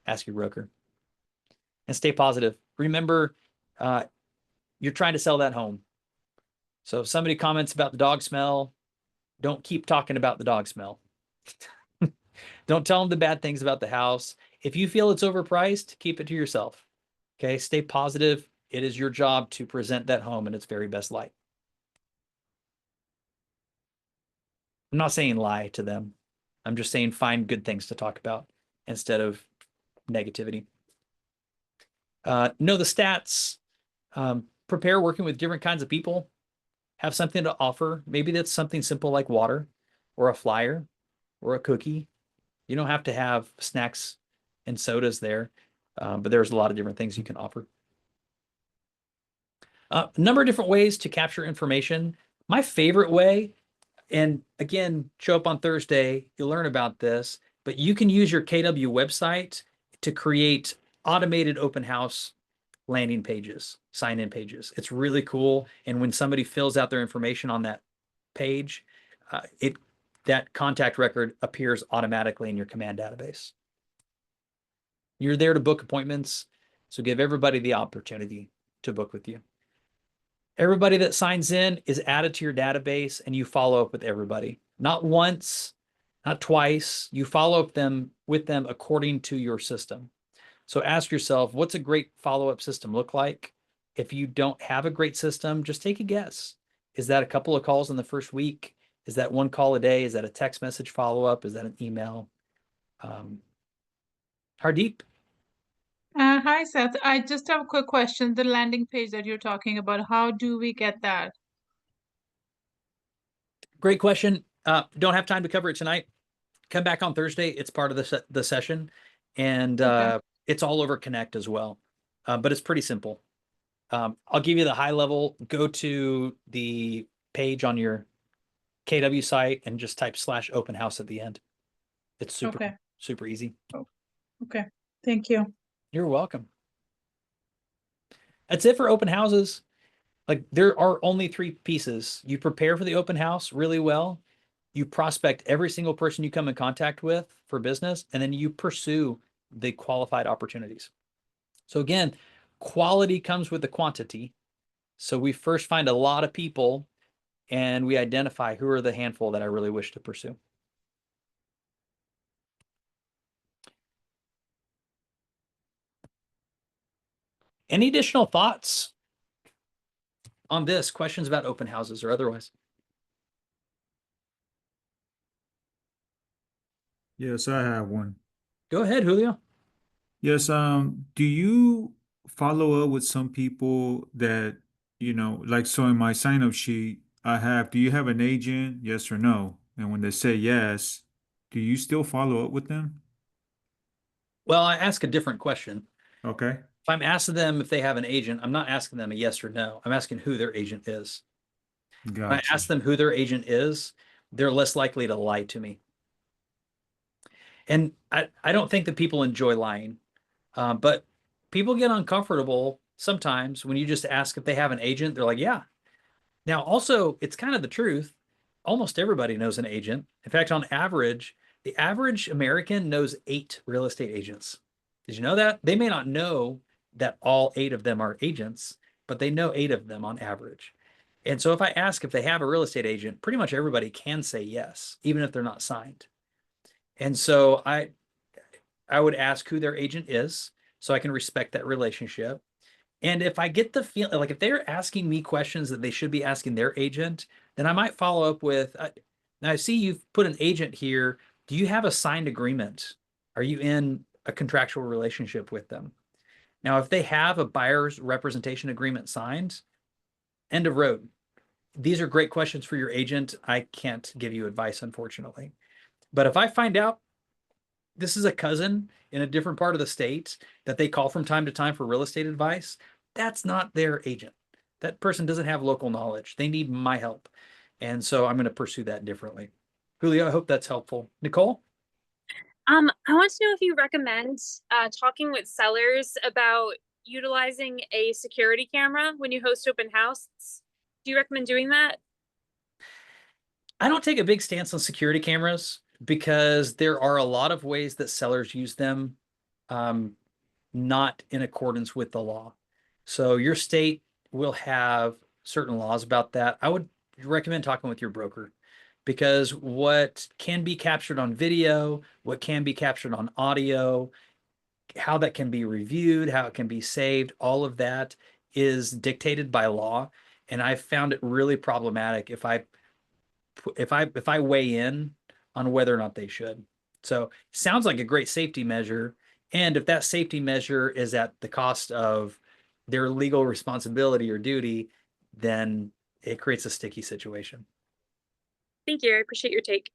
Speaker 1: ask your broker, and stay positive. Remember, you're trying to sell that home. So if somebody comments about the dog smell, don't keep talking about the dog smell. Don't tell them the bad things about the house. If you feel it's overpriced, keep it to yourself. Okay, stay positive. It is your job to present that home in its very best light. I'm not saying lie to them. I'm just saying find good things to talk about instead of negativity. Know the stats. Prepare working with different kinds of people. Have something to offer. Maybe that's something simple like water or a flyer or a cookie. You don't have to have snacks and sodas there, but there's a lot of different things you can offer. A number of different ways to capture information. My favorite way, and again, show up on Thursday, you'll learn about this, but you can use your KW website to create automated open house landing pages, sign-in pages. It's really cool. And when somebody fills out their information on that page, that contact record appears automatically in your command database. You're there to book appointments, so give everybody the opportunity to book with you. Everybody that signs in is added to your database and you follow up with everybody. Not once, not twice. You follow up with them according to your system. So ask yourself, what's a great follow-up system look like? If you don't have a great system, just take a guess. Is that a couple of calls in the first week? Is that one call a day? Is that a text message follow-up? Is that an email? Hardeep?
Speaker 7: Hi, Seth. I just have a quick question. The landing page that you're talking about, how do we get that?
Speaker 1: Great question. Don't have time to cover it tonight. Come back on Thursday. It's part of the session, and
Speaker 7: Okay.
Speaker 1: it's all over Connect as well. But it's pretty simple. I'll give you the high level. Go to the page on your KW site and just type /open house at the end. It's super easy.
Speaker 7: Okay. Thank you.
Speaker 1: You're welcome. That's it for open houses. Like there are only three pieces. You prepare for the open house really well. You prospect every single person you come in contact with for business, and then you pursue the qualified opportunities. So again, quality comes with the quantity. So we first find a lot of people and we identify who are the handful that I really wish to pursue. Any additional thoughts on this? Questions about open houses or otherwise?
Speaker 8: Yes, I have one.
Speaker 1: Go ahead, Julio.
Speaker 8: Yes, do you follow up with some people that, like so in my sign up sheet, I have, do you have an agent? Yes or no? And when they say yes, do you still follow up with them?
Speaker 1: Well, I ask a different question.
Speaker 8: Okay,
Speaker 1: If I'm asking them if they have an agent, I'm not asking them a yes or no. I'm asking who their agent is. If I
Speaker 8: gotcha.
Speaker 1: ask them who their agent is, they're less likely to lie to me. And I don't think that people enjoy lying, but people get uncomfortable sometimes when you just ask if they have an agent. They're like, yeah. Now, also, it's kind of the truth. Almost everybody knows an agent. In fact, on average, the average American knows 8 real estate agents. Did you know that? They may not know that all 8 of them are agents, but they know 8 of them on average. And so if I ask if they have a real estate agent, pretty much everybody can say yes, even if they're not signed. And so I would ask who their agent is so I can respect that relationship. And if I get the feel like if they're asking me questions that they should be asking their agent, then I might follow up with, now I see you've put an agent here. Do you have a signed agreement? Are you in a contractual relationship with them? Now, if they have a buyer's representation agreement signed, end of road. These are great questions for your agent. I can't give you advice, unfortunately. But if I find out this is a cousin in a different part of the state that they call from time to time for real estate advice, that's not their agent. That person doesn't have local knowledge. They need my help. And so I'm going to pursue that differently. Julio, I hope that's helpful. Nicole?
Speaker 9: I want to know if you recommend talking with sellers about utilizing a security camera when you host open house. Do you recommend doing that?
Speaker 1: I don't take a big stance on security cameras because there are a lot of ways that sellers use them, not in accordance with the law. So your state will have certain laws about that. I would recommend talking with your broker because what can be captured on video, what can be captured on audio, how that can be reviewed, how it can be saved, all of that is dictated by law. And I found it really problematic if I weigh in on whether or not they should. So sounds like a great safety measure. And if that safety measure is at the cost of their legal responsibility or duty, then it creates a sticky situation.
Speaker 9: Thank you. I appreciate your take.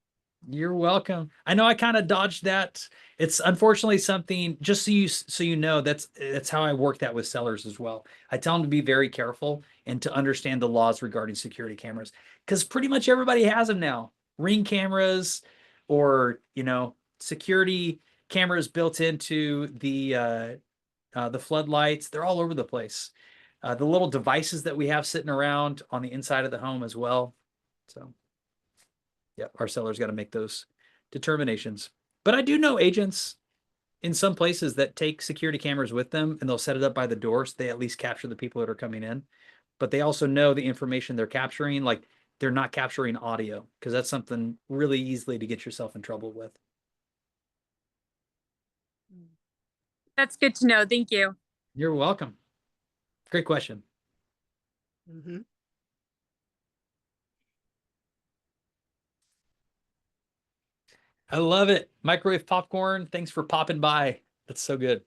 Speaker 1: You're welcome. I know I kind of dodged that. It's unfortunately something, just so you know, that's how I work that with sellers as well. I tell them to be very careful and to understand the laws regarding security cameras because pretty much everybody has them now. Ring cameras or, security cameras built into the floodlights. They're all over the place. The little devices that we have sitting around on the inside of the home as well. So yeah, our sellers got to make those determinations. But I do know agents in some places that take security cameras with them and they'll set it up by the door so they at least capture the people that are coming in. But they also know the information they're capturing, like they're not capturing audio because that's something really easily to get yourself in trouble with.
Speaker 9: That's good to know. Thank you.
Speaker 1: You're welcome. Great question.
Speaker 6: Mm-hmm.
Speaker 1: I love it. Microwave popcorn. Thanks for popping by. That's so good.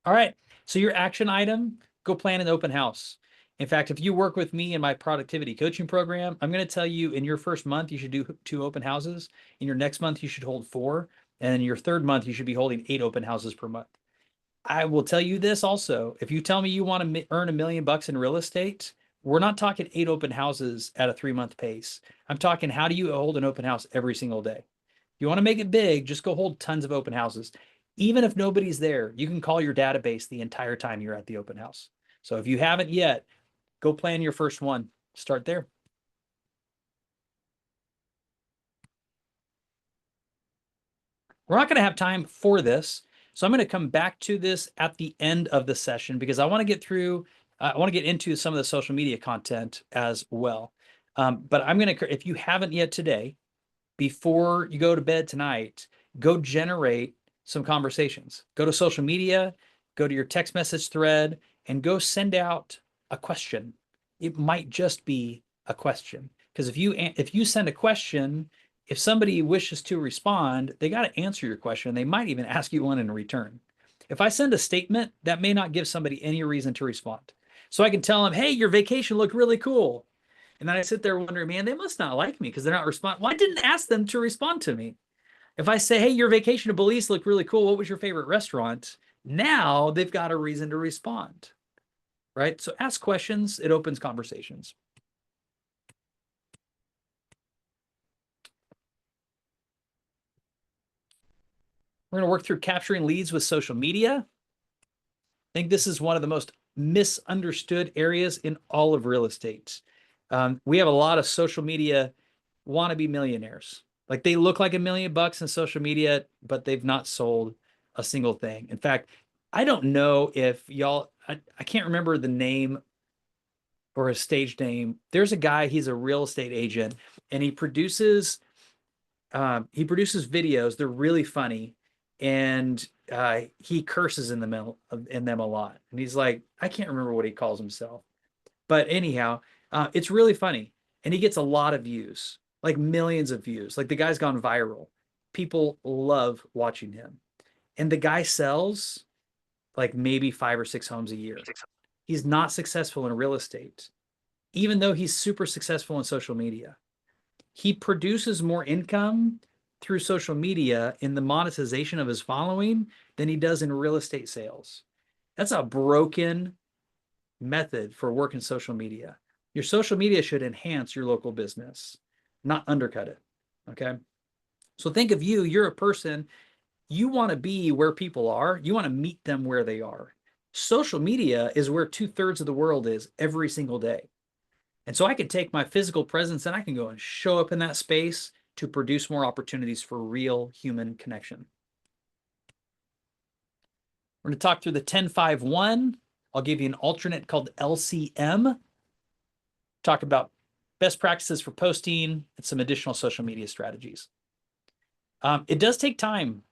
Speaker 1: All right. So your action item, go plan an open house. In fact, if you work with me in my productivity coaching program, I'm going to tell you in your first month, you should do 2 open houses. In your next month, you should hold 4. And in your third month, you should be holding 8 open houses per month. I will tell you this also. If you tell me you want to earn $1 million in real estate, we're not talking 8 open houses at a 3-month pace. I'm talking how do you hold an open house every single day? If you want to make it big, just go hold tons of open houses. Even if nobody's there, you can call your database the entire time you're at the open house. So if you haven't yet, go plan your first one. Start there. We're not going to have time for this. So I'm going to come back to this at the end of the session because I want to get into some of the social media content as well. But I'm going to, if you haven't yet today, before you go to bed tonight, go generate some conversations. Go to social media, go to your text message thread, and go send out a question. It might just be a question. Because if you send a question, if somebody wishes to respond, they got to answer your question. They might even ask you one in return. If I send a statement, that may not give somebody any reason to respond. So I can tell them, hey, your vacation looked really cool. And then I sit there wondering, man, they must not like me because they're not responding. Well, I didn't ask them to respond to me. If I say, hey, your vacation to Belize looked really cool. What was your favorite restaurant? Now they've got a reason to respond, right? So ask questions. It opens conversations. We're going to work through capturing leads with social media. I think this is one of the most misunderstood areas in all of real estate. We have a lot of social media wannabe millionaires. Like they look like $1 million in social media, but they've not sold a single thing. In fact, I don't know if y'all, I can't remember the name or his stage name. There's a guy, he's a real estate agent, and he produces videos. They're really funny, and he curses in them a lot. And he's like, I can't remember what he calls himself, but anyhow, it's really funny, and he gets a lot of views, like millions of views. Like the guy's gone viral. People love watching him, and the guy sells like maybe 5 or 6 homes a year. He's not successful in real estate, even though he's super successful in social media. He produces more income through social media in the monetization of his following than he does in real estate sales. That's a broken method for working social media. Your social media should enhance your local business, not undercut it. Okay. So think of you, you're a person, you want to be where people are, you want to meet them where they are. Social media is where 2/3 of the world is every single day. And so I can take my physical presence and I can go and show up in that space to produce more opportunities for real human connection. We're going to talk through the 10-5-1. I'll give you an alternate called LCM. Talk about best practices for posting and some additional social media strategies. It does take time.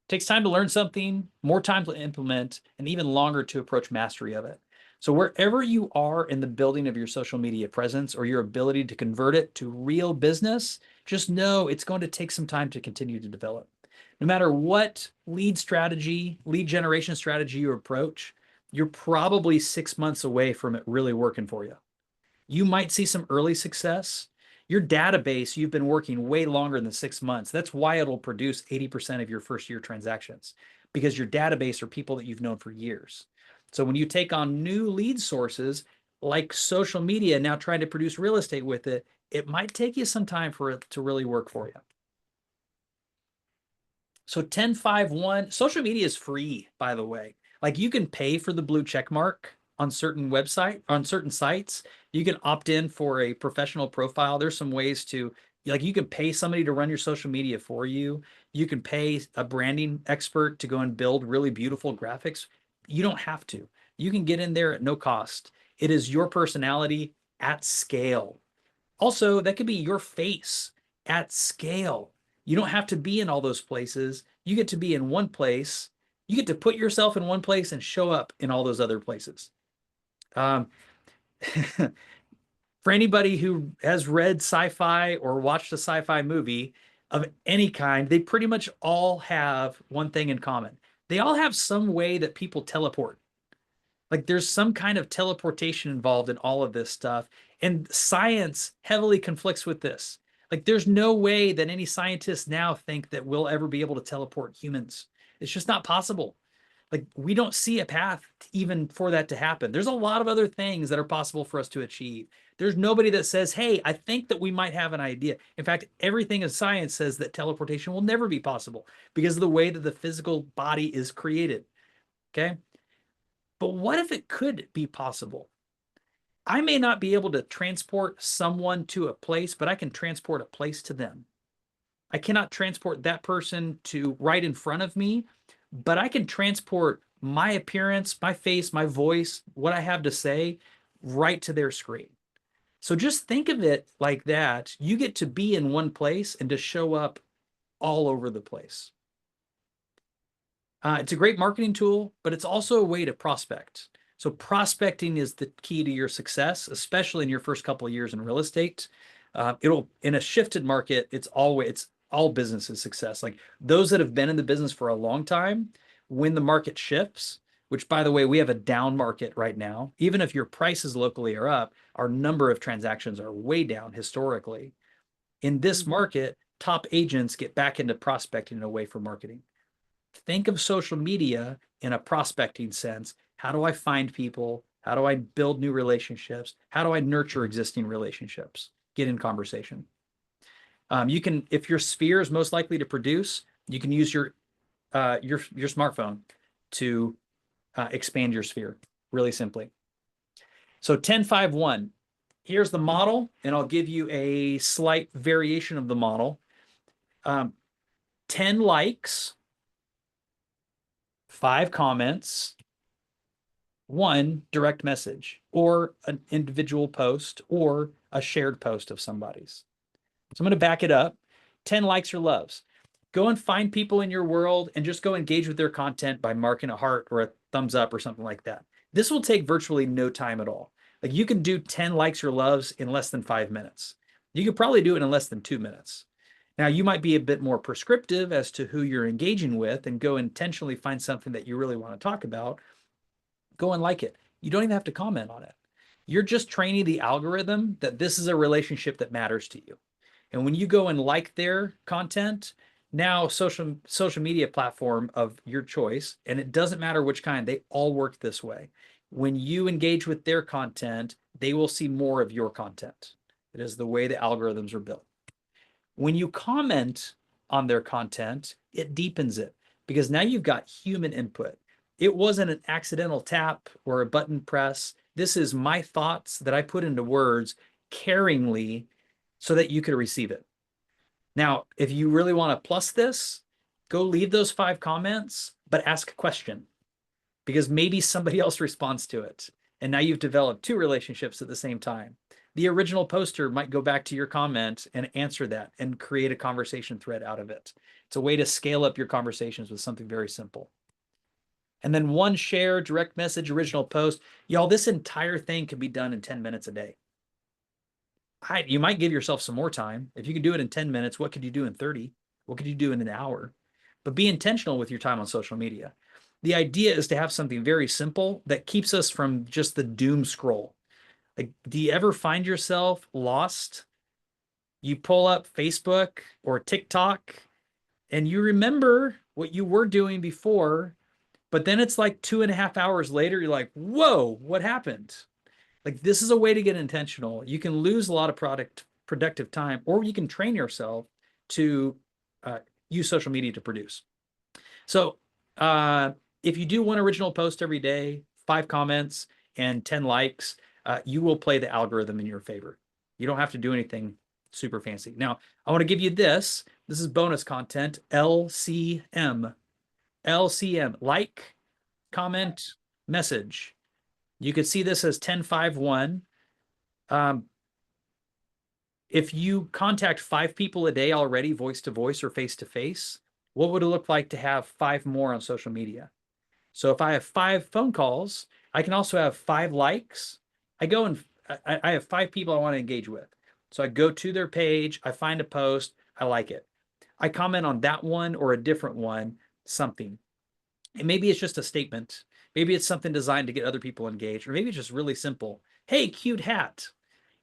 Speaker 1: It takes time to learn something, more time to implement, and even longer to approach mastery of it. So wherever you are in the building of your social media presence or your ability to convert it to real business, just know it's going to take some time to continue to develop. No matter what lead generation strategy you approach, you're probably 6 months away from it really working for you. You might see some early success. Your database, you've been working way longer than 6 months. That's why it'll produce 80% of your first year transactions, because your database are people that you've known for years. So when you take on new lead sources like social media, now trying to produce real estate with it, it might take you some time for it to really work for you. So 10-5-1, social media is free, by the way. Like you can pay for the blue check mark on certain sites. You can opt in for a professional profile. There's some ways to, like, you can pay somebody to run your social media for you. You can pay a branding expert to go and build really beautiful graphics. You don't have to. You can get in there at no cost. It is your personality at scale. Also, that could be your face at scale. You don't have to be in all those places. You get to be in one place. You get to put yourself in one place and show up in all those other places. For anybody who has read sci-fi or watched a sci-fi movie of any kind, they pretty much all have one thing in common. They all have some way that people teleport. Like there's some kind of teleportation involved in all of this stuff. And science heavily conflicts with this. Like there's no way that any scientists now think that we'll ever be able to teleport humans. It's just not possible. Like we don't see a path even for that to happen. There's a lot of other things that are possible for us to achieve. There's nobody that says, hey, I think that we might have an idea. In fact, everything in science says that teleportation will never be possible because of the way that the physical body is created. Okay. But what if it could be possible? I may not be able to transport someone to a place, but I can transport a place to them. I cannot transport that person to right in front of me, but I can transport my appearance, my face, my voice, what I have to say right to their screen. So just think of it like that. You get to be in one place and to show up all over the place. It's a great marketing tool, but it's also a way to prospect. So prospecting is the key to your success, especially in your first couple of years in real estate. It'll, in a shifted market, it's all businesses success. Like those that have been in the business for a long time, when the market shifts, which by the way, we have a down market right now, even if your prices locally are up, our number of transactions are way down historically. In this market, top agents get back into prospecting away from marketing. Think of social media in a prospecting sense. How do I find people? How do I build new relationships? How do I nurture existing relationships? Get in conversation. You can, if your sphere is most likely to produce, you can use your smartphone to expand your sphere really simply. So 10-5-1. Here's the model, and I'll give you a slight variation of the model. 10 likes, 5 comments, 1 direct message, or an individual post, or a shared post of somebody's. So I'm going to back it up. 10 likes or loves. Go and find people in your world and just go engage with their content by marking a heart or a thumbs up or something like that. This will take virtually no time at all. Like you can do 10 likes or loves in less than 5 minutes. You could probably do it in less than 2 minutes. Now, you might be a bit more prescriptive as to who you're engaging with and go intentionally find something that you really want to talk about. Go and like it. You don't even have to comment on it. You're just training the algorithm that this is a relationship that matters to you. And when you go and like their content, now social media platform of your choice, and it doesn't matter which kind, they all work this way. When you engage with their content, they will see more of your content. It is the way the algorithms are built. When you comment on their content, it deepens it because now you've got human input. It wasn't an accidental tap or a button press. This is my thoughts that I put into words caringly so that you could receive it. Now, if you really want to plus this, go leave those 5 comments, but ask a question because maybe somebody else responds to it. And now you've developed 2 relationships at the same time. The original poster might go back to your comment and answer that and create a conversation thread out of it. It's a way to scale up your conversations with something very simple. And then 1 share, direct message, original post. Y'all, this entire thing can be done in 10 minutes a day. You might give yourself some more time. If you could do it in 10 minutes, what could you do in 30? What could you do in an hour? But be intentional with your time on social media. The idea is to have something very simple that keeps us from just the doom scroll. Like, do you ever find yourself lost? You pull up Facebook or TikTok and you remember what you were doing before, but then it's like 2.5 hours later, you're like, whoa, what happened? Like, this is a way to get intentional. You can lose a lot of productive time, or you can train yourself to use social media to produce. So if you do 1 original post every day, 5 comments and 10 likes, you will play the algorithm in your favor. You don't have to do anything super fancy. Now, I want to give you this. This is bonus content, LCM. LCM, like, comment, message. You could see this as 10-5-1. If you contact 5 people a day already, voice to voice or face to face, what would it look like to have 5 more on social media? So if I have 5 phone calls, I can also have 5 likes. I have 5 people I want to engage with. So I go to their page, I find a post, I like it. I comment on that one or a different one, something. And maybe it's just a statement. Maybe it's something designed to get other people engaged, or maybe it's just really simple. Hey, cute hat.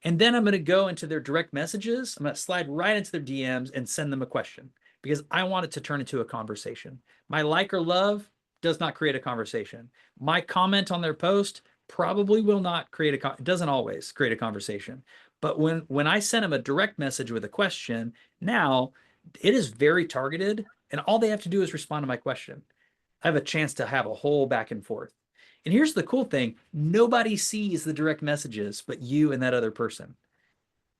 Speaker 1: And then I'm going to go into their direct messages. I'm going to slide right into their DMs and send them a question because I want it to turn into a conversation. My like or love does not create a conversation. My comment on their post probably will not create it doesn't always create a conversation. But when I send them a direct message with a question, now it is very targeted and all they have to do is respond to my question. I have a chance to have a whole back and forth. And here's the cool thing. Nobody sees the direct messages but you and that other person.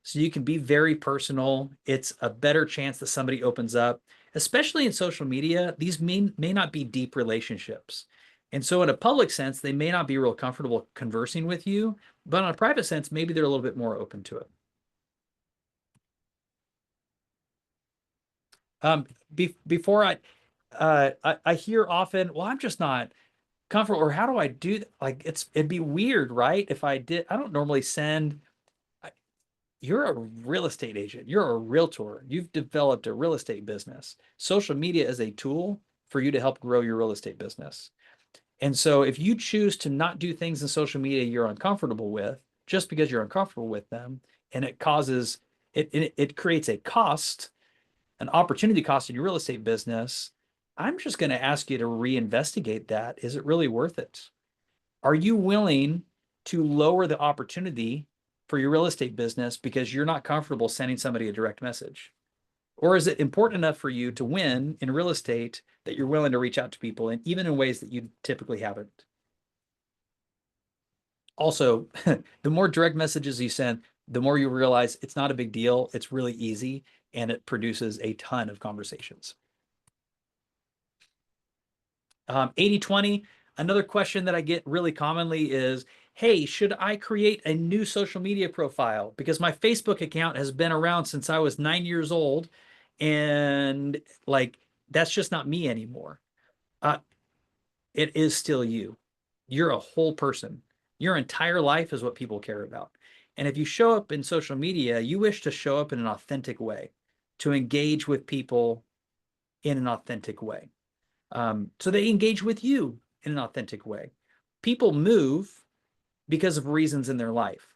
Speaker 1: So you can be very personal. It's a better chance that somebody opens up, especially in social media. These may not be deep relationships. And so in a public sense, they may not be real comfortable conversing with you, but in a private sense, maybe they're a little bit more open to it. Before I hear often, well, I'm just not comfortable, or how do I do that? Like it'd be weird, right? If I don't normally send, you're a real estate agent. You're a realtor. You've developed a real estate business. Social media is a tool for you to help grow your real estate business. And so if you choose to not do things in social media you're uncomfortable with, just because you're uncomfortable with them, and it causes, it creates a cost, an opportunity cost in your real estate business, I'm just going to ask you to reinvestigate that. Is it really worth it? Are you willing to lower the opportunity for your real estate business because you're not comfortable sending somebody a direct message? Or is it important enough for you to win in real estate that you're willing to reach out to people, and even in ways that you typically haven't? Also, the more direct messages you send, the more you realize it's not a big deal. It's really easy, and it produces a ton of conversations. 80-20, another question that I get really commonly is, hey, should I create a new social media profile? Because my Facebook account has been around since I was 9 years old, and like, that's just not me anymore. It is still you. You're a whole person. Your entire life is what people care about. And if you show up in social media, you wish to show up in an authentic way, to engage with people in an authentic way. So they engage with you in an authentic way. People move because of reasons in their life.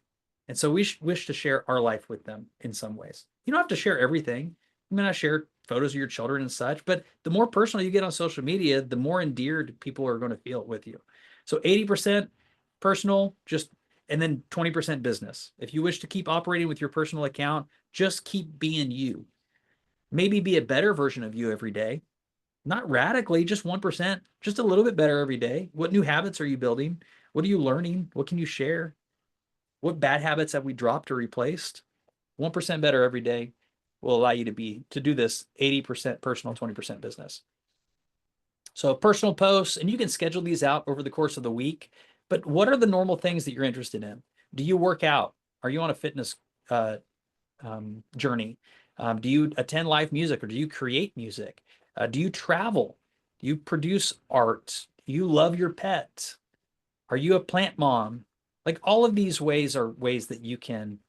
Speaker 1: And so we wish to share our life with them in some ways. You don't have to share everything. You may not share photos of your children and such, but the more personal you get on social media, the more endeared people are going to feel with you. So 80% personal, and then 20% business. If you wish to keep operating with your personal account, just keep being you. Maybe be a better version of you every day. Not radically, just 1%, just a little bit better every day. What new habits are you building? What are you learning? What can you share? What bad habits have we dropped or replaced? 1% better every day will allow you to do this 80% personal, 20% business. So personal posts, and you can schedule these out over the course of the week. But what are the normal things that you're interested in? Do you work out? Are you on a fitness journey? Do you attend live music, or do you create music? Do you travel? Do you produce art? Do you love your pet? Are you a plant mom? Like, all of these ways are ways that you can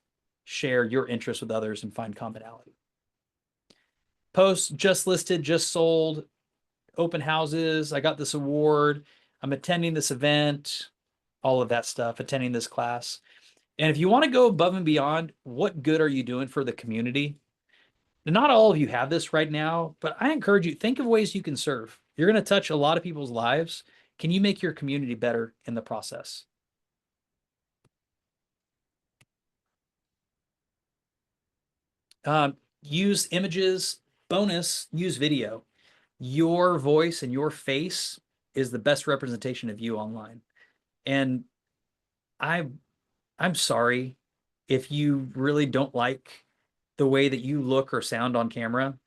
Speaker 1: share your interests with others and find commonality. Posts: just listed, just sold, open houses, I got this award, I'm attending this event, all of that stuff, attending this class. And if you want to go above and beyond, what good are you doing for the community? Not all of you have this right now, but I encourage you, think of ways you can serve. You're going to touch a lot of people's lives. Can you make your community better in the process? Use images. Bonus, use video. Your voice and your face is the best representation of you online. And I'm sorry if you really don't like the way that you look or sound on camera.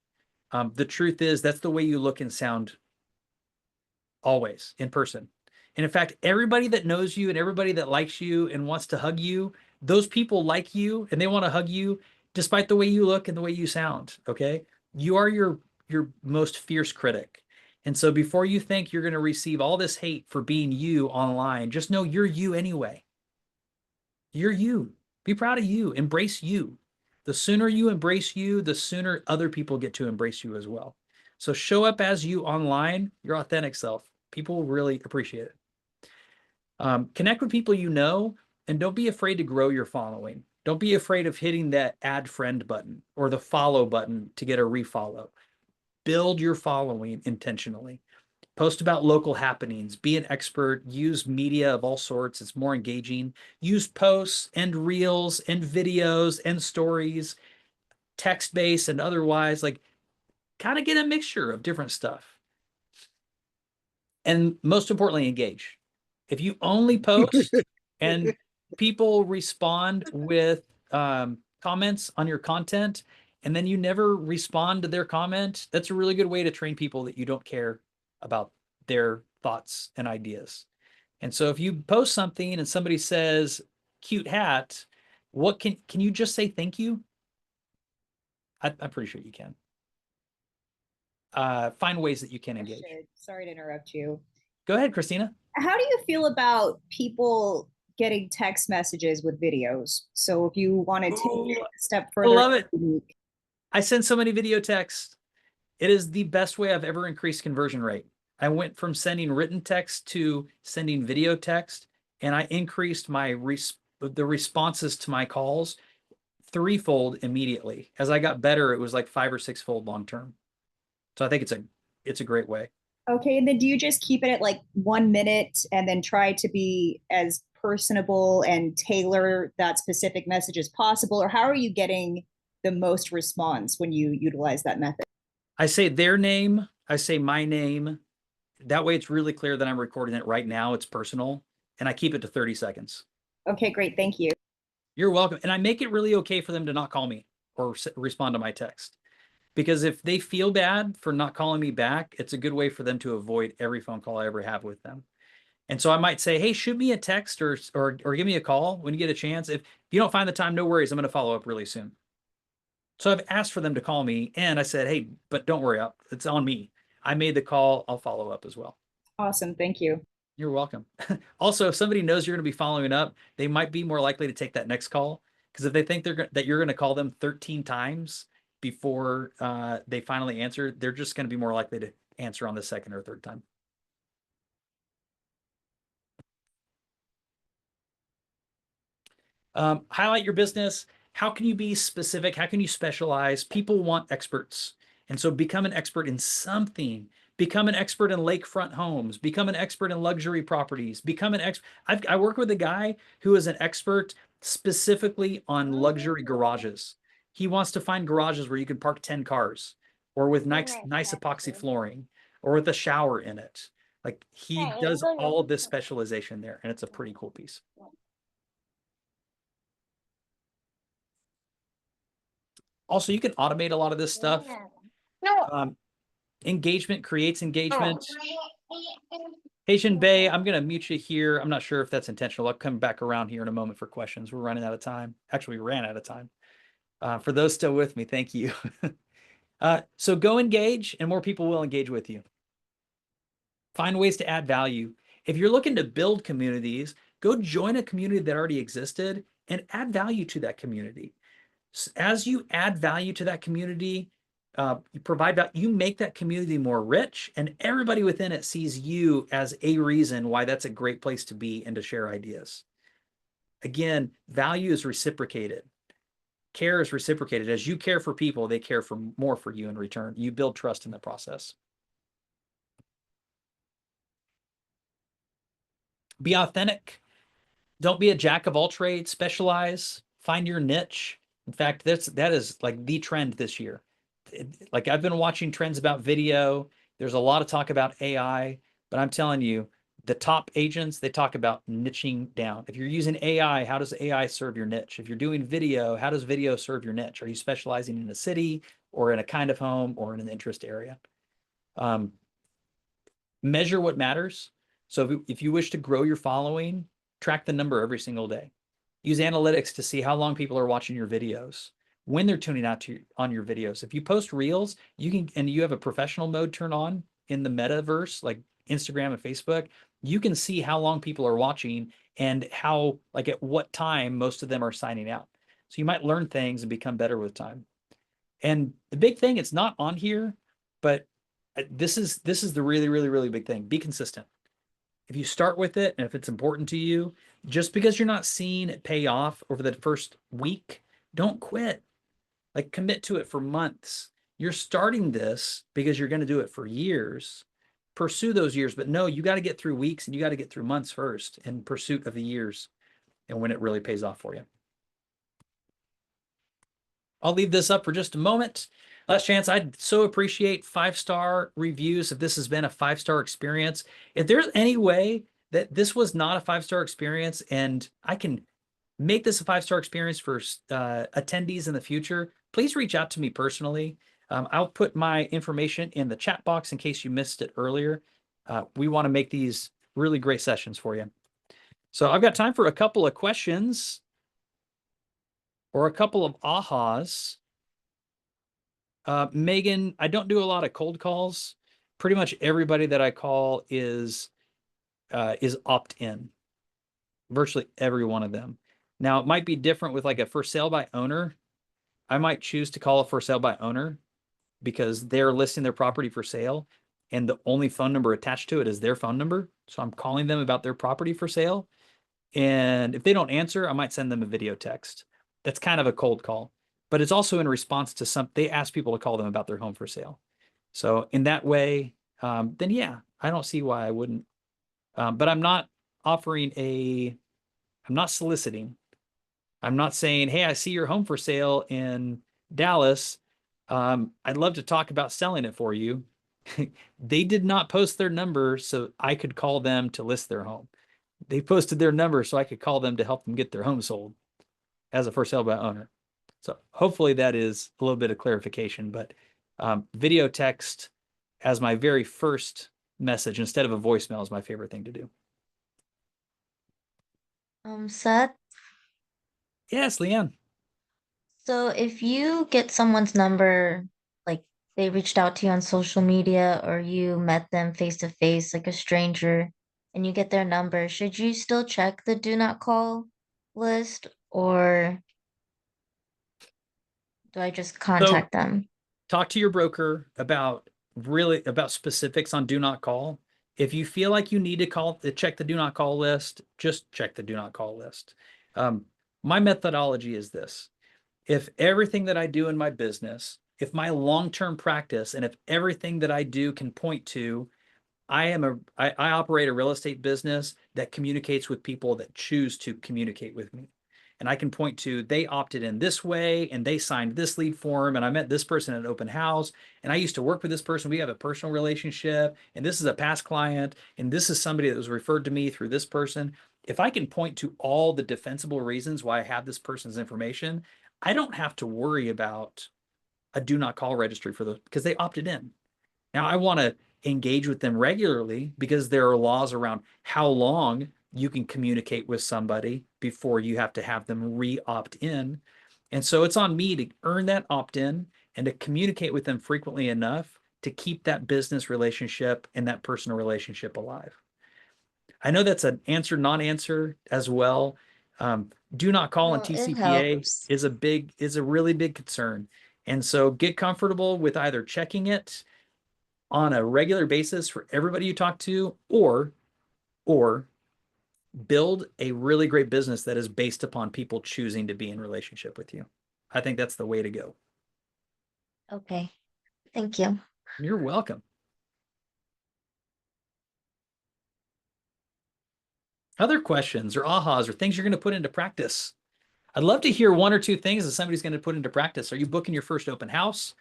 Speaker 1: The truth is, that's the way you look and sound always in person. And in fact, everybody that knows you and everybody that likes you and wants to hug you, those people like you and they want to hug you despite the way you look and the way you sound. Okay. You are your most fierce critic. And so before you think you're going to receive all this hate for being you online, just know you're you anyway. You're you. Be proud of you. Embrace you. The sooner you embrace you, the sooner other people get to embrace you as well. So show up as you online, your authentic self. People will really appreciate it. Connect with people you know, and don't be afraid to grow your following. Don't be afraid of hitting that add friend button or the follow button to get a refollow. Build your following intentionally. Post about local happenings. Be an expert. Use media of all sorts. It's more engaging. Use posts and reels and videos and stories, text-based and otherwise. Like, kind of get a mixture of different stuff. And most importantly, engage. If you only post and people respond with comments on your content, and then you never respond to their comment, that's a really good way to train people that you don't care about their thoughts and ideas. And so if you post something and somebody says, cute hat, what can you just say thank you? I'm pretty sure you can. Find ways that you can engage.
Speaker 10: Sorry to interrupt you.
Speaker 1: Go ahead, Christina.
Speaker 10: How do you feel about people getting text messages with videos. So if you want to take it
Speaker 1: Ooh,
Speaker 10: a step
Speaker 1: I
Speaker 10: further,
Speaker 1: love it. I send so many video texts. It is the best way I've ever increased conversion rate. I went from sending written text to sending video text, and I increased the responses to my calls threefold immediately. As I got better, it was like 5 or 6-fold long term. So I think it's a great way.
Speaker 10: Okay, and then do you just keep it at like 1 minute and then try to be as personable and tailor that specific message as possible? Or how are you getting the most response when you utilize that method?
Speaker 1: I say their name, I say my name. That way it's really clear that I'm recording it right now. It's personal, and I keep it to 30 seconds.
Speaker 10: Okay, great. Thank you.
Speaker 1: You're welcome. And I make it really okay for them to not call me or respond to my text. Because if they feel bad for not calling me back, it's a good way for them to avoid every phone call I ever have with them. And so I might say, hey, shoot me a text or give me a call when you get a chance. If you don't find the time, no worries. I'm going to follow up really soon. So I've asked for them to call me, and I said, hey, but don't worry, it's on me. I made the call. I'll follow up as well.
Speaker 10: Awesome. Thank you.
Speaker 1: You're welcome. Also, if somebody knows you're going to be following up, they might be more likely to take that next call, because if they think that you're going to call them 13 times before they finally answer, they're just going to be more likely to answer on the second or third time. Highlight your business. How can you be specific? How can you specialize? People want experts. And so become an expert in something. Become an expert in lakefront homes. Become an expert in luxury properties. Become an expert. I work with a guy who is an expert specifically on luxury garages. He wants to find garages where you can park 10 cars, or with nice epoxy flooring, or with a shower in it. Like, he does all of this specialization there, and it's a pretty cool piece. Also, you can automate a lot of this stuff. Engagement creates engagement. Haitian Bay, I'm going to mute you here. I'm not sure if that's intentional. I'll come back around here in a moment for questions. We're running out of time. Actually, we ran out of time. For those still with me, thank you. So go engage, and more people will engage with you. Find ways to add value. If you're looking to build communities, go join a community that already existed and add value to that community. As you add value to that community, you make that community more rich, and everybody within it sees you as a reason why that's a great place to be and to share ideas. Again, value is reciprocated. Care is reciprocated. As you care for people, they care more for you in return. You build trust in the process. Be authentic. Don't be a jack of all trades. Specialize. Find your niche. In fact, that is like the trend this year. Like, I've been watching trends about video. There's a lot of talk about AI, but I'm telling you, the top agents, they talk about niching down. If you're using AI, how does AI serve your niche? If you're doing video, how does video serve your niche? Are you specializing in a city or in a kind of home or in an interest area? Measure what matters. So if you wish to grow your following, track the number every single day. Use analytics to see how long people are watching your videos, when they're tuning out on your videos. If you post reels, and you have a professional mode turned on in the metaverse, like Instagram and Facebook, you can see how long people are watching and at what time most of them are signing out. So you might learn things and become better with time. And the big thing, it's not on here, but this is the really, really, really big thing. Be consistent. If you start with it, and if it's important to you, just because you're not seeing it pay off over the first week, don't quit. Like, commit to it for months. You're starting this because you're going to do it for years. Pursue those years, but no, you got to get through weeks and you got to get through months first in pursuit of the years and when it really pays off for you. I'll leave this up for just a moment. Last chance, I'd so appreciate 5-star reviews if this has been a 5-star experience. If there's any way that this was not a 5-star experience and I can make this a 5-star experience for attendees in the future, please reach out to me personally. I'll put my information in the chat box in case you missed it earlier. We want to make these really great sessions for you. So I've got time for a couple of questions or a couple of ahas. Megan, I don't do a lot of cold calls. Pretty much everybody that I call is opt-in. virtually every one of them. Now, it might be different with like a for sale by owner. I might choose to call a for sale by owner because they're listing their property for sale and the only phone number attached to it is their phone number. So I'm calling them about their property for sale. And if they don't answer, I might send them a video text. That's kind of a cold call, but it's also in response to they ask people to call them about their home for sale. So in that way, then yeah, I don't see why I wouldn't. But I'm not I'm not soliciting. I'm not saying, hey, I see your home for sale in Dallas. I'd love to talk about selling it for you. They did not post their number so I could call them to list their home. They posted their number so I could call them to help them get their home sold as a for sale by owner. So hopefully that is a little bit of clarification, but video text as my very first message instead of a voicemail is my favorite thing to do.
Speaker 4: Seth,
Speaker 1: Yes, Leanne.
Speaker 4: so if you get someone's number, like they reached out to you on social media or you met them face to face, like a stranger, and you get their number, should you still check the do not call list or do I just
Speaker 1: So
Speaker 4: contact them?
Speaker 1: talk to your broker about specifics on do not call. If you feel like you need to check the do not call list, just check the do not call list. My methodology is this. If everything that I do in my business, if my long-term practice, and if everything that I do can point to, I operate a real estate business that communicates with people that choose to communicate with me. And I can point to, they opted in this way and they signed this lead form and I met this person at an open house and I used to work with this person. We have a personal relationship and this is a past client and this is somebody that was referred to me through this person. If I can point to all the defensible reasons why I have this person's information, I don't have to worry about a do not call registry for those because they opted in. Now I want to engage with them regularly because there are laws around how long you can communicate with somebody before you have to have them re-opt in. And so it's on me to earn that opt-in and to communicate with them frequently enough to keep that business relationship and that personal relationship alive. I know that's an answer, non-answer as well. Do not call in
Speaker 4: No, it
Speaker 1: TCPA
Speaker 4: helps.
Speaker 1: is a really big concern. And so get comfortable with either checking it on a regular basis for everybody you talk to, or build a really great business that is based upon people choosing to be in relationship with you. I think that's the way to go.
Speaker 4: Okay. Thank you.
Speaker 1: You're welcome. Other questions or ahas or things you're going to put into practice? I'd love to hear one or two things that somebody's going to put into practice. Are you booking your first open house?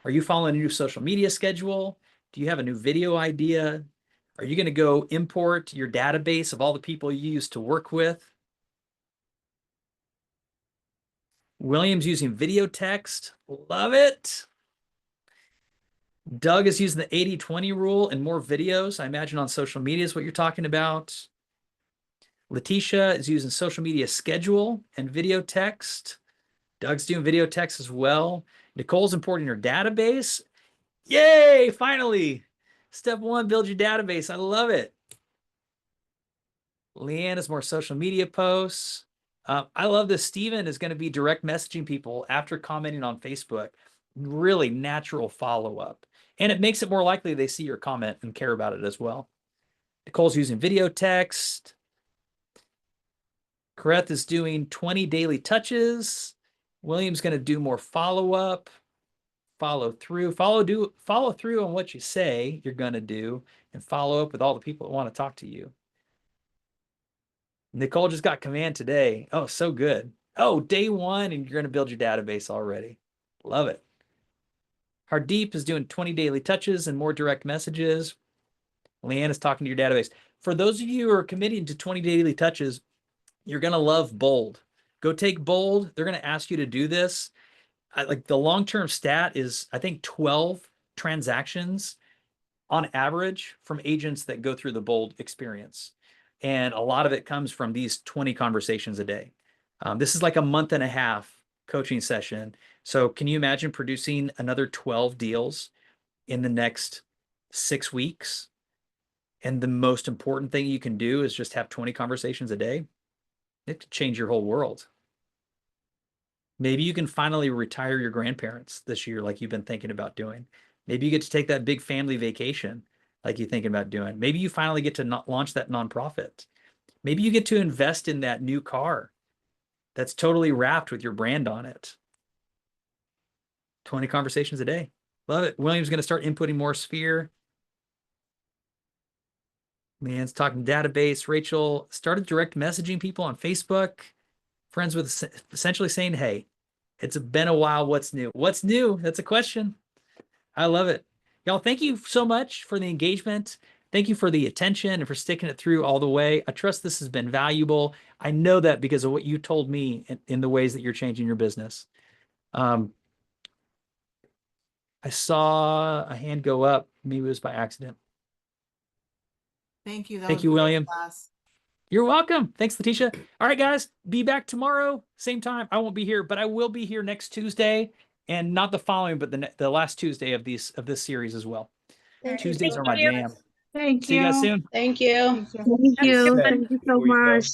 Speaker 1: Are you following a new social media schedule? Do you have a new video idea? Are you going to go import your database of all the people you used to work with? William's using video text. Love it. Doug is using the 80-20 rule and more videos. I imagine on social media is what you're talking about. Letitia is using social media schedule and video text. Doug's doing video text as well. Nicole's importing her database. Yay, finally. Step one, build your database. I love it. Leanne is more social media posts. I love this. Steven is going to be direct messaging people after commenting on Facebook. Really natural follow-up. And it makes it more likely they see your comment and care about it as well. Nicole's using video text. Kareth is doing 20 daily touches. William's going to do more follow-up, follow through on what you say you're going to do and follow up with all the people that want to talk to you. Nicole just got command today. Oh, so good. Oh, day one, and you're going to build your database already. Love it. Hardeep is doing 20 daily touches and more direct messages. Leanne is talking to your database. For those of you who are committing to 20 daily touches, you're going to love Bold. Go take Bold. They're going to ask you to do this. Like the long-term stat is, I think, 12 transactions on average from agents that go through the Bold experience. And a lot of it comes from these 20 conversations a day. This is like a month and a half coaching session. So can you imagine producing another 12 deals in the next 6 weeks? And the most important thing you can do is just have 20 conversations a day. It could change your whole world. Maybe you can finally retire your grandparents this year, like you've been thinking about doing. Maybe you get to take that big family vacation, like you're thinking about doing. Maybe you finally get to launch that nonprofit. Maybe you get to invest in that new car that's totally wrapped with your brand on it. 20 conversations a day. Love it. William's going to start inputting more Sphere. Man's talking database. Rachel started direct messaging people on Facebook. Friends with essentially saying, hey, it's been a while. What's new? What's new? That's a question. I love it. Y'all, thank you so much for the engagement. Thank you for the attention and for sticking it through all the way. I trust this has been valuable. I know that because of what you told me in the ways that you're changing your business. I saw a hand go up. Maybe it was by accident.
Speaker 11: Thank you. That
Speaker 1: Thank
Speaker 11: was
Speaker 1: you,
Speaker 11: a great
Speaker 1: William.
Speaker 11: class.
Speaker 1: You're welcome. Thanks, Letitia. All right, guys, be back tomorrow, same time. I won't be here, but I will be here next Tuesday, and not the following, but the last Tuesday of this series as well.
Speaker 4: Thank you
Speaker 1: Tuesdays
Speaker 4: so
Speaker 1: are my
Speaker 4: much.
Speaker 1: jam.
Speaker 7: Thank
Speaker 1: See you guys
Speaker 7: you.
Speaker 1: soon.
Speaker 5: Thank you.
Speaker 7: Thank you.
Speaker 2: Set
Speaker 9: Thank you so
Speaker 2: before you go.
Speaker 9: much.